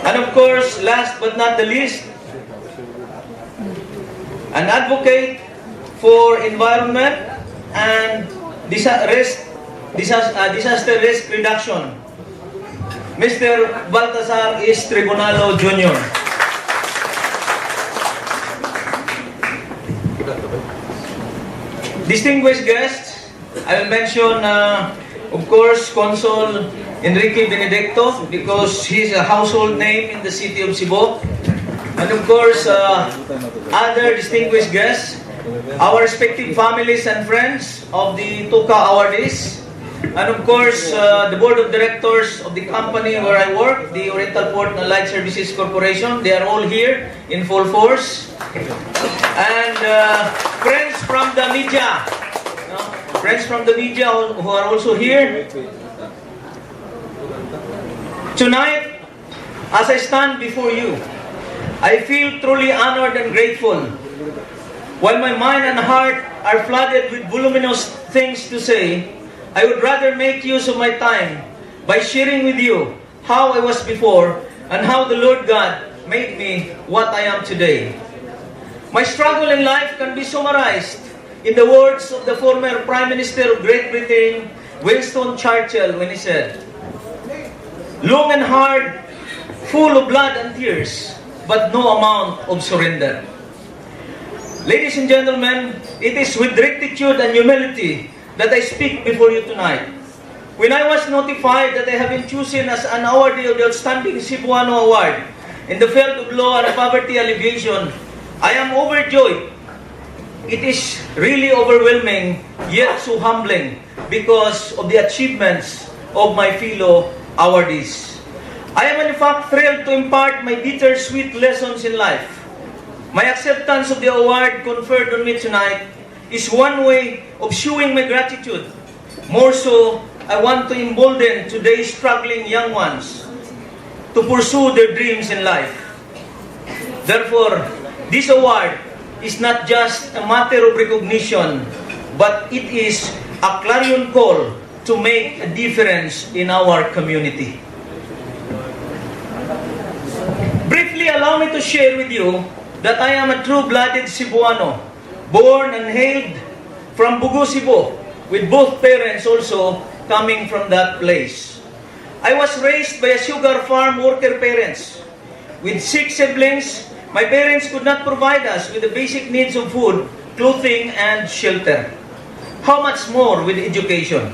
And of course, last but not the least, an advocate for environment and disaster risk reduction, Mr. Baltasar S. Tribunalo Jr. Distinguished guests, I will mention, of course, Consul Enrique Benedicto, because he's a household name in the city of Cebu. And of course, other distinguished guests, our respective families and friends of the TUCA awardees, and of course, the board of directors of the company where I work, the Oriental Port and Allied Services Corporation. They are all here in full force. And friends from the media, friends from the media who are also here. Tonight, as I stand before you, I feel truly honored and grateful. While my mind and heart are flooded with voluminous things to say, I would rather make use of my time by sharing with you how I was before and how the Lord God made me what I am today. My struggle in life can be summarized in the words of the former Prime Minister of Great Britain, Winston Churchill, when he said, "Long and hard, full of blood and tears, but no amount of surrender." Ladies and gentlemen, it is with rectitude and humility that I speak before you tonight. When I was notified that I have been chosen as an awardee of the Outstanding Cebuano Award in the field of law and poverty alleviation, I am overjoyed. It is really overwhelming, yet so humbling because of the achievements of my fellow awardees. I am in fact thrilled to impart my bittersweet lessons in life. My acceptance of the award conferred on me tonight is one way of showing my gratitude. More so, I want to embolden today's struggling young ones to pursue their dreams in life. Therefore, this award is not just a matter of recognition, but it is a clarion call to make a difference in our community. Briefly, allow me to share with you that I am a true-blooded Cebuano, born and hailed from Bugu, Cebu, with both parents also coming from that place. I was raised by a sugar farm worker parents. With 6 siblings, my parents could not provide us with the basic needs of food, clothing, and shelter. How much more with education?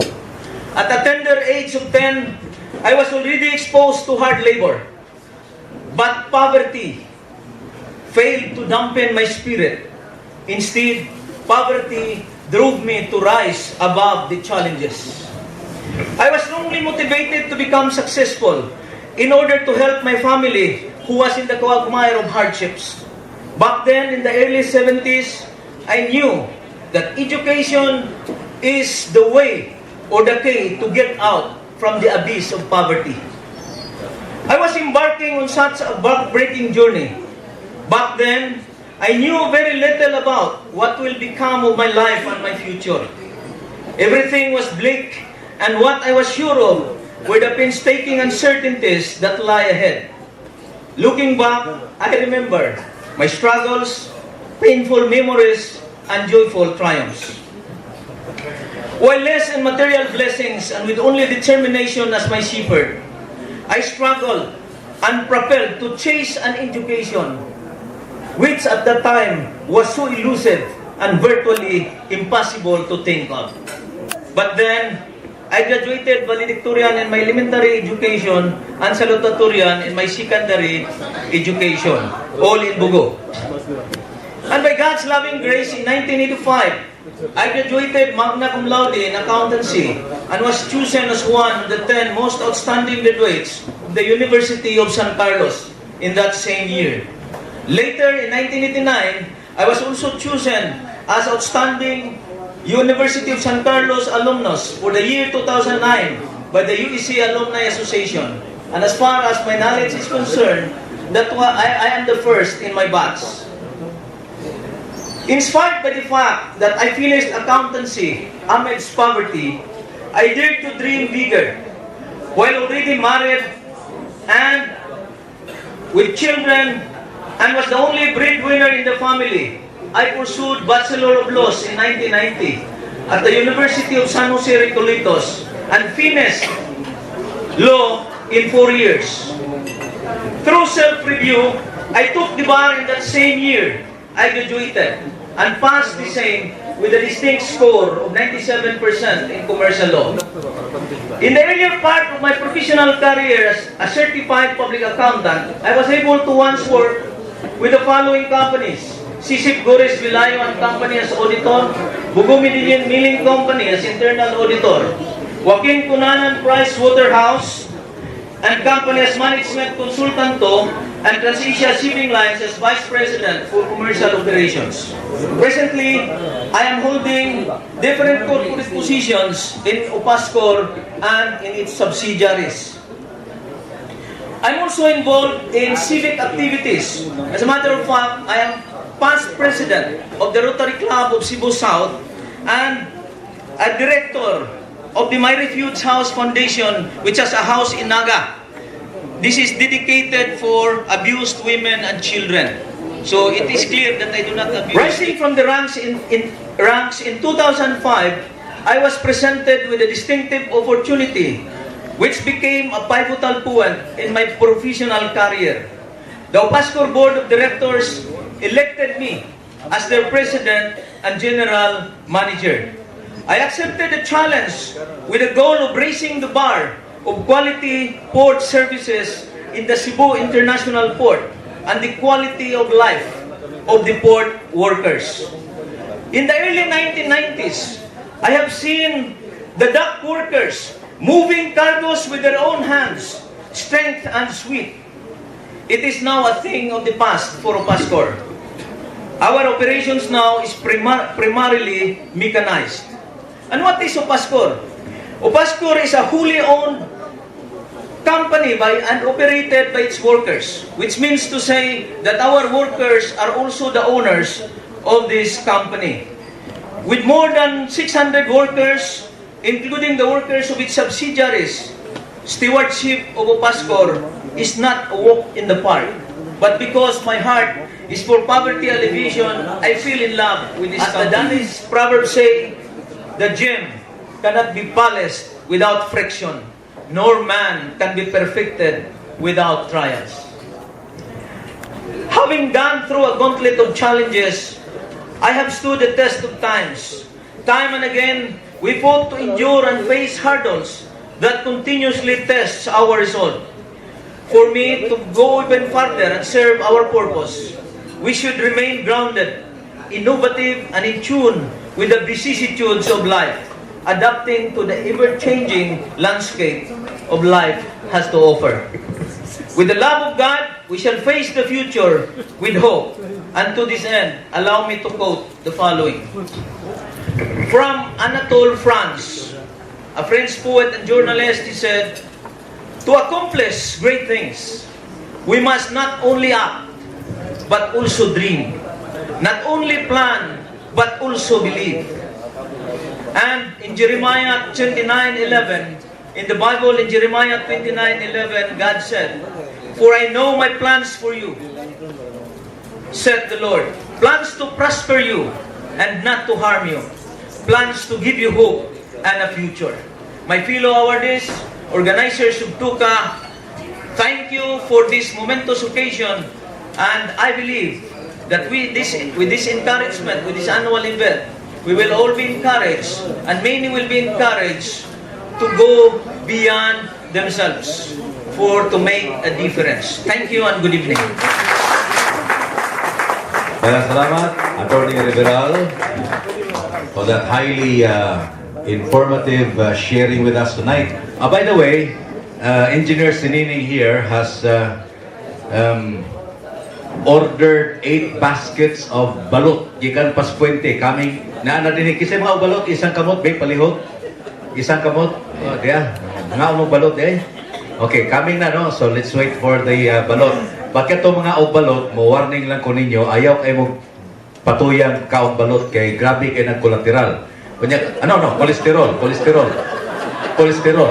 At a tender age of 10, I was already exposed to hard labor. But poverty failed to dampen my spirit. Instead, poverty drove me to rise above the challenges. I was strongly motivated to become successful in order to help my family who was in the quagmire of hardships. Back then, in the early 70s, I knew that education is the way or the key to get out from the abyss of poverty. I was embarking on such a back-breaking journey. Back then, I knew very little about what will become of my life and my future. Everything was bleak, and what I was sure of were the painstaking uncertainties that lie ahead. Looking back, I remember my struggles, painful memories, and joyful triumphs. While less in material blessings and with only determination as my shepherd, I struggled and propelled to chase an education which at that time was so elusive and virtually impossible to think of. But then, I graduated valedictorian in my elementary education and salutatorian in my secondary education, all in Bugo. And by God's loving grace, in 1985, I graduated magna cum laude in accountancy and was chosen as one of the 10 most outstanding graduates of the University of San Carlos in that same year. Later, in 1989, I was also chosen as outstanding University of San Carlos alumnus for the year 2009 by the UEC Alumni Association. And as far as my knowledge is concerned, I am the first in my batch. Inspired by the fact that I finished accountancy amidst poverty, I dared to dream bigger. While already married and with children and was the only breadwinner in the family, I pursued Bachelor of Laws in 1990 at the University of San Jose Recoletos and finished law in 4 years. Through self-review, I took the bar in that same year. I graduated and passed the same with a distinct score of 97% in commercial law. In the earlier part of my professional career as a certified public accountant, I was able to once work with the following companies: Sisip Gores Vilayo and Company as auditor, Bugo Medellin Milling Company as internal auditor, Joaquin Cunanan Price Waterhouse and Company as management consultant to, and Transasia Shipping Lines as vice president for commercial operations. Presently, I am holding different corporate positions in Opascor and in its subsidiaries. I'm also involved in civic activities. As a matter of fact, I am past president of the Rotary Club of Cebu South and a director of the My Refuge House Foundation, which has a house in Naga. This is dedicated for abused women and children. So it is clear that I do not abuse. Rising from the ranks in 2005, I was presented with a distinctive opportunity which became a pivotal point in my professional career. The Opascor Board of Directors elected me as their president and general manager. I accepted the challenge with the goal of raising the bar of quality port services in the Cebu International Port and the quality of life of the port workers. In the early 1990s, I have seen the dock workers moving cargoes with their own hands, strength and sweat. It is now a thing of the past for Opascor. Our operations now is primarily mechanized. And what is Opascor? Opascor is a wholly owned company by and operated by its workers, which means to say that our workers are also the owners of this company. With more than 600 workers, including the workers of its subsidiaries, stewardship of Opascor is not a walk in the park. But because my heart is for poverty alleviation, I feel in love with this company. As the Danish proverbs say, the gem cannot be polished without friction, nor man can be perfected without trials. Having gone through a gauntlet of challenges, I have stood the test of times. Time and again, we fought to endure and face hurdles that continuously tests our resolve. For me to go even further and serve our purpose, we should remain grounded, innovative, and in tune with the vicissitudes of life, adapting to the ever-changing landscape of life has to offer. With the love of God, we shall face the future with hope. And to this end, allow me to quote the following. From Anatole France, a French poet and journalist, he said, "To accomplish great things, we must not only act, but also dream. Not only plan, but also believe. And in Jeremiah 29:11, in the Bible, in Jeremiah 29:11, God said, "For I know my plans for you, said the Lord, plans to prosper you and not to harm you, plans to give you hope and a future." My fellow awardees, organizers of TUCA, thank you for this momentous occasion, and I believe that with this encouragement, with this annual event, we will all be encouraged, and many will be encouraged to go beyond themselves to make a difference. Thank you and good evening. Salamat, Attorney Riveral, for that highly informative sharing with us tonight. By the way, Engineer Sinining here has ordered 8 baskets of balot gikan Paspuente coming na dinig kasi mga balot isang kamot bay palihog isang kamot dia nga mo balot okay, coming na, no? So let's wait for the balot. Bakit to mga og balot mo warning lang ko ninyo, ayaw kay mo patuyang kaong balot kay grabe kay nagkolateral unya kolesterol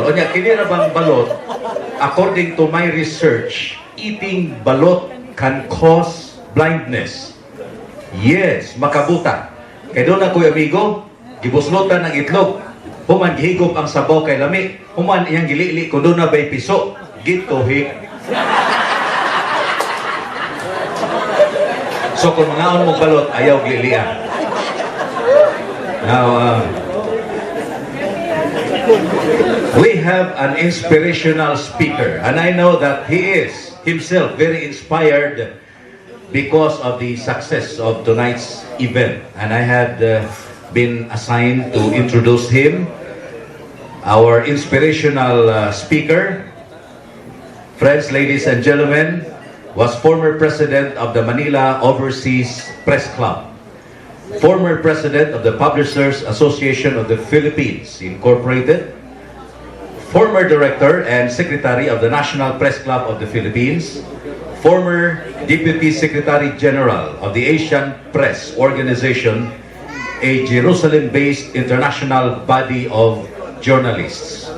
unya kini na bang balot, according to my research, eating balot can cause blindness. Yes, makabuta. Kay doon ako'y amigo, gibuslotan ng itlog. Human gihigop ang sabaw kay lami. Human iyang gilili kung doon na ba'y piso. Gituhi. So kung mga mo balot, ayaw gilian. Now, we have an inspirational speaker, and I know that he is himself very inspired because of the success of tonight's event, and I had been assigned to introduce him. Our inspirational speaker, friends, ladies and gentlemen, was former president of the Manila Overseas Press Club, former president of the Publishers Association of the Philippines Incorporated, former director and secretary of the National Press Club of the Philippines, former Deputy Secretary General of the Asian Press Organization, a Jerusalem-based international body of journalists.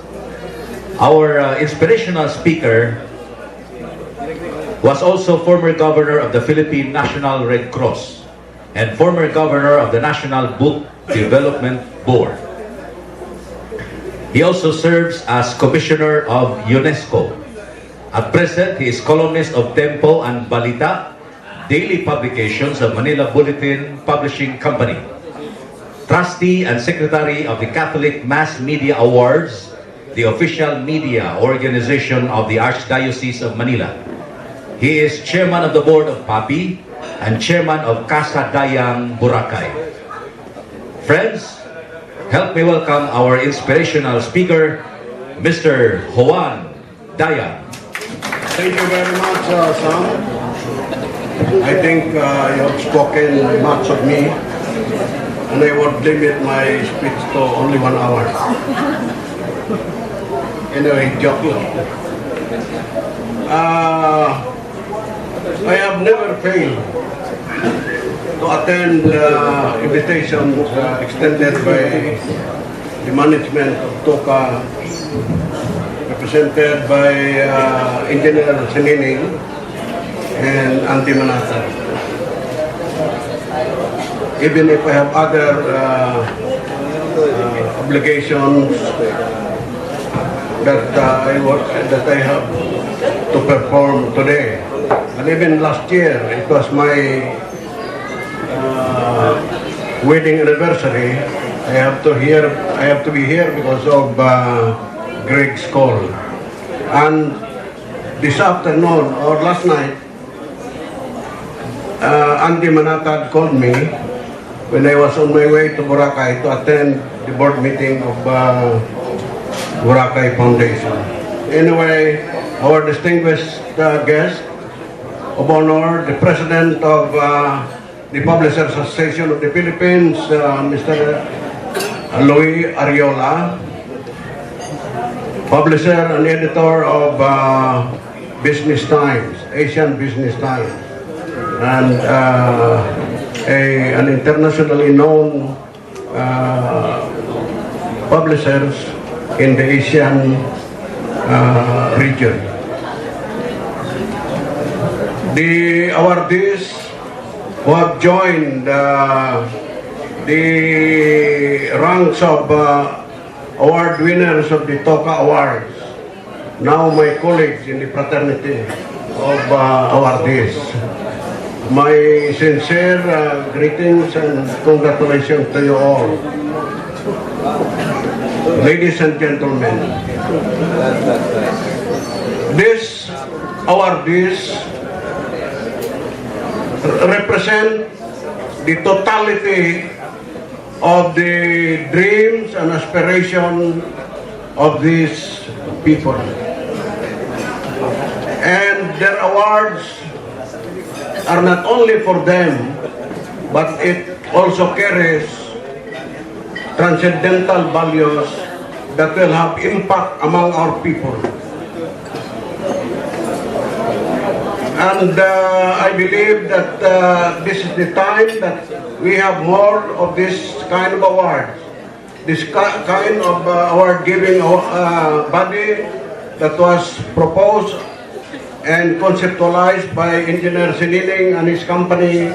Our inspirational speaker was also former governor of the Philippine National Red Cross and former governor of the National Book Development Board. He also serves as commissioner of UNESCO. At present, he is columnist of Tempo and Balita, daily publications of Manila Bulletin Publishing Company, trustee and secretary of the Catholic Mass Media Awards, the official media organization of the Archdiocese of Manila. He is chairman of the board of PAPI and chairman of Casa Dayang, Boracay. Friends, help me welcome our inspirational speaker, Mr. Juan Dayang. Thank you very much, Sam. I think you have spoken much of me, and I would limit my speech to only 1 hour. Anyway, joke lang. I have never failed to attend invitations extended by the management of TUCA, represented by Engineer Sinining and Andy Manata. Even if I have other obligations that I have to perform today, and even last year it was my wedding anniversary. I have to be here because of Greg's call. And this afternoon or last night, Andy Manata called me when I was on my way to Boracay to attend the board meeting of Boracay Foundation. Anyway, our distinguished guest of honor, the president of the Publishers Association of the Philippines, Mr. Louis Ariola, publisher and editor of Business Times, Asian Business Times, and an internationally known publishers in the Asian region. The awardees who have joined the ranks of award winners of the TOCA Awards, now my colleagues in the fraternity of awardees. My sincere greetings and congratulations to you all. Ladies and gentlemen, these awardees represent the totality of the dreams and aspirations of these people. And their awards are not only for them, but it also carries transcendental values that will have impact among our people. And I believe that this is the time that we have more of this kind of awards, this kind of award-giving body that was proposed and conceptualized by Engineer Siniling and his company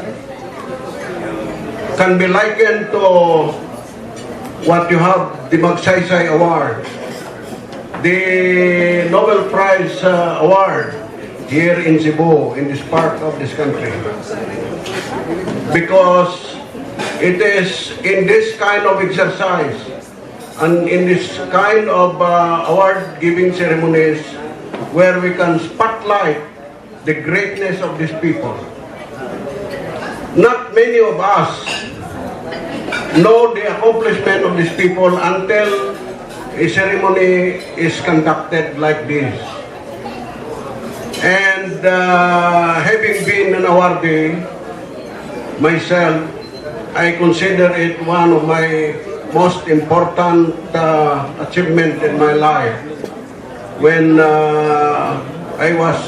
can be likened to what you have the Magsaysay Award, the Nobel Prize Award here in Cebu, in this part of this country. Because it is in this kind of exercise and in this kind of award-giving ceremonies where we can spotlight the greatness of these people. Not many of us know the accomplishment of these people until a ceremony is conducted like this. And having been an awardee myself, I consider it one of my most important achievements in my life. When I was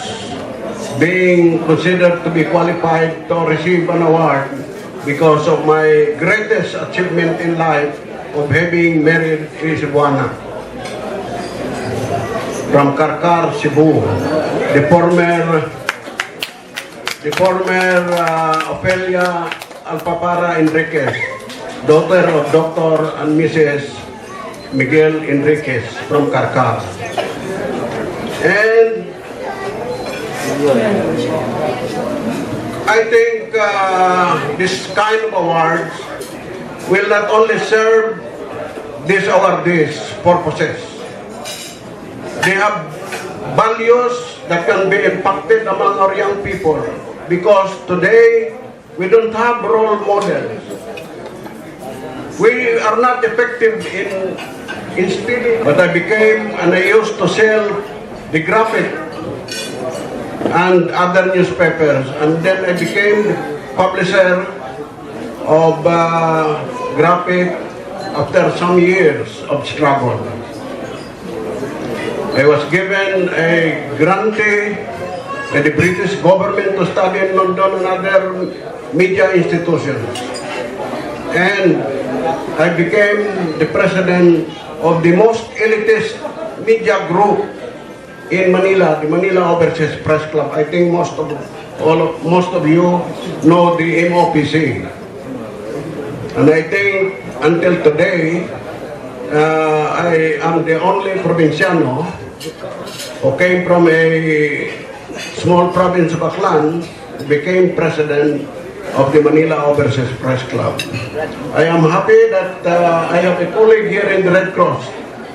being considered to be qualified to receive an award because of my greatest achievement in life of having married a Cebuana from Karkar, Cebu, the former Ofelia Alpapara Enriquez, daughter of Dr. and Mrs. Miguel Enriquez from Karkar. And I think this kind of awards will not only serve these awardees' purposes. They have values that can be impacted among our young people, because today we don't have role models. We are not effective in instilling. But I became, and I used to sell the graphic and other newspapers, and then I became the publisher of graphic after some years of struggle. I was given a grantee by the British government to study in London and other media institutions. And I became the president of the most elitist media group in Manila, the Manila Overseas Press Club. I think most of you know the MOPC. And I think until today, I am the only provinciano who came from a small province of Aklan, became president of the Manila Overseas Press Club. I am happy that I have a colleague here in the Red Cross.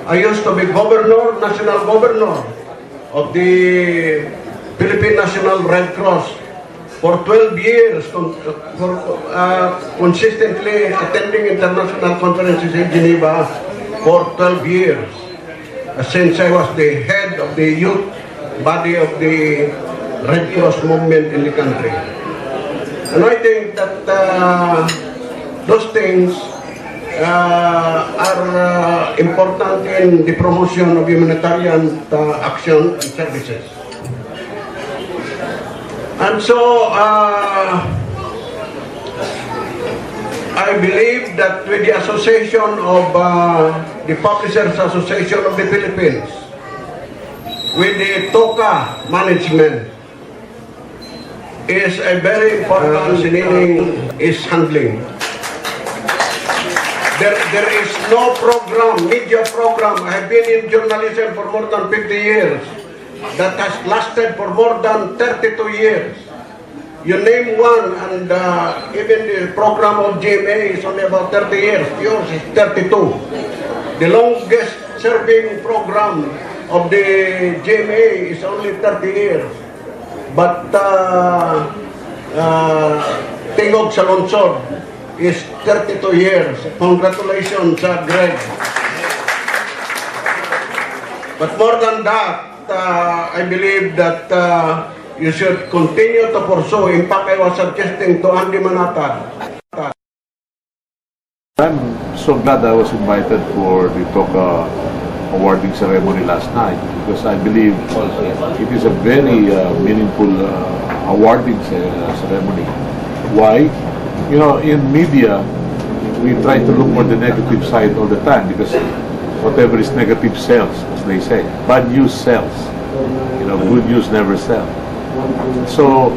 I used to be governor, national governor of the Philippine National Red Cross for 12 years, consistently attending international conferences in Geneva for 12 years, since I was the head of the youth body of the Red Cross movement in the country. And I think that those things are important in the promotion of humanitarian action and services. And so I believe that with the association of the Publishers Association of the Philippines, with the TOCA management, is a very important sinining is handling. There is no program, media program. I have been in journalism for more than 50 years that has lasted for more than 32 years. You name one, and even the program of GMA is only about 30 years. Yours is 32. The longest serving program of the GMA is only 30 years. But Tingog sa Lungsod is 32 years. Congratulations, Greg. But more than that, I believe that you should continue to pursue. In fact, I was suggesting to Andy Manata. I'm so glad I was invited for the TOCA awarding ceremony last night because I believe it is a very meaningful awarding ceremony. Why? You know, in media, we try to look for the negative side all the time because whatever is negative sells, as they say. Bad news sells. You know, good news never sells. So,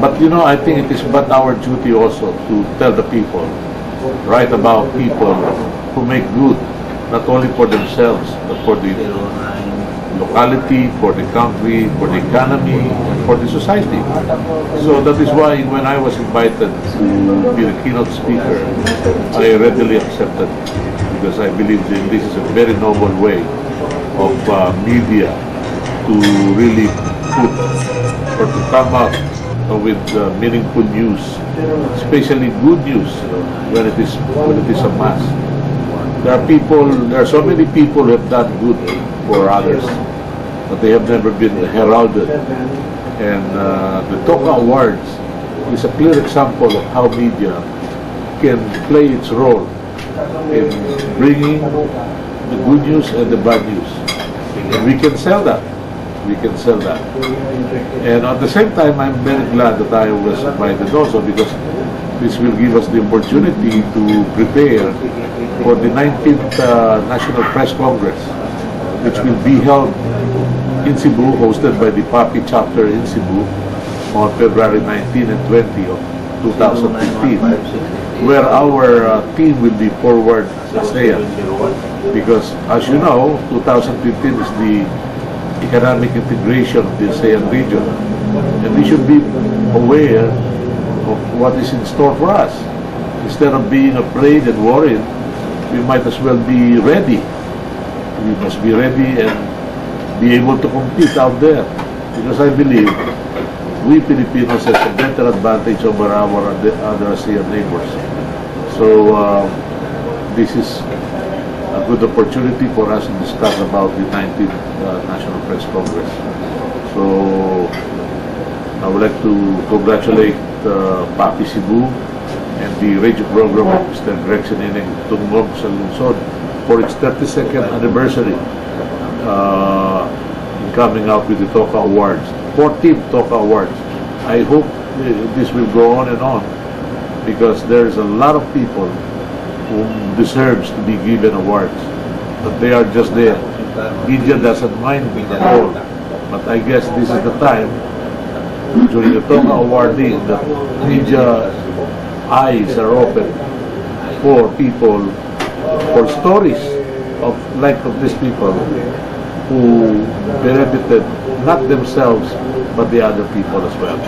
but you know, I think it is but our duty also to tell the people, write about people who make good, not only for themselves, but for the locality, for the country, for the economy, and for the society. So that is why when I was invited to be the keynote speaker, I readily accepted because I believe that this is a very noble way of media to really put or to come up with meaningful news, especially good news when it is a mass. There are so many people who have done good for others, but they have never been heralded. And the TOCA Awards is a clear example of how media can play its role in bringing the good news and the bad news. And we can sell that. We can sell that. And at the same time, I'm very glad that I was invited also because this will give us the opportunity to prepare for the 19th National Press Congress, which will be held in Cebu, hosted by the PAPI chapter in Cebu on February 19 and 20 of 2015, where our team will be forward ASEAN. Because, as you know, 2015 is the economic integration of the ASEAN region. And we should be aware of what is in store for us. Instead of being afraid and worried, we might as well be ready. We must be ready and be able to compete out there. Because I believe we Filipinos have a better advantage over our other ASEAN neighbors. So this is a good opportunity for us to discuss about the 19th National Press Congress. So I would like to congratulate PAPI Cebu and the radio program of Mr. Greg Sinineng Tungog sa Lungsod for its 32nd anniversary in coming out with the TOCA Awards, 14th TOCA Awards. I hope this will go on and on because there's a lot of people who deserves to be given awards, but they are just there. Media doesn't mind at all, but I guess this is the time during the TOCA awarding that media eyes are open for people, for stories of these people who benefited not themselves but the other people as well.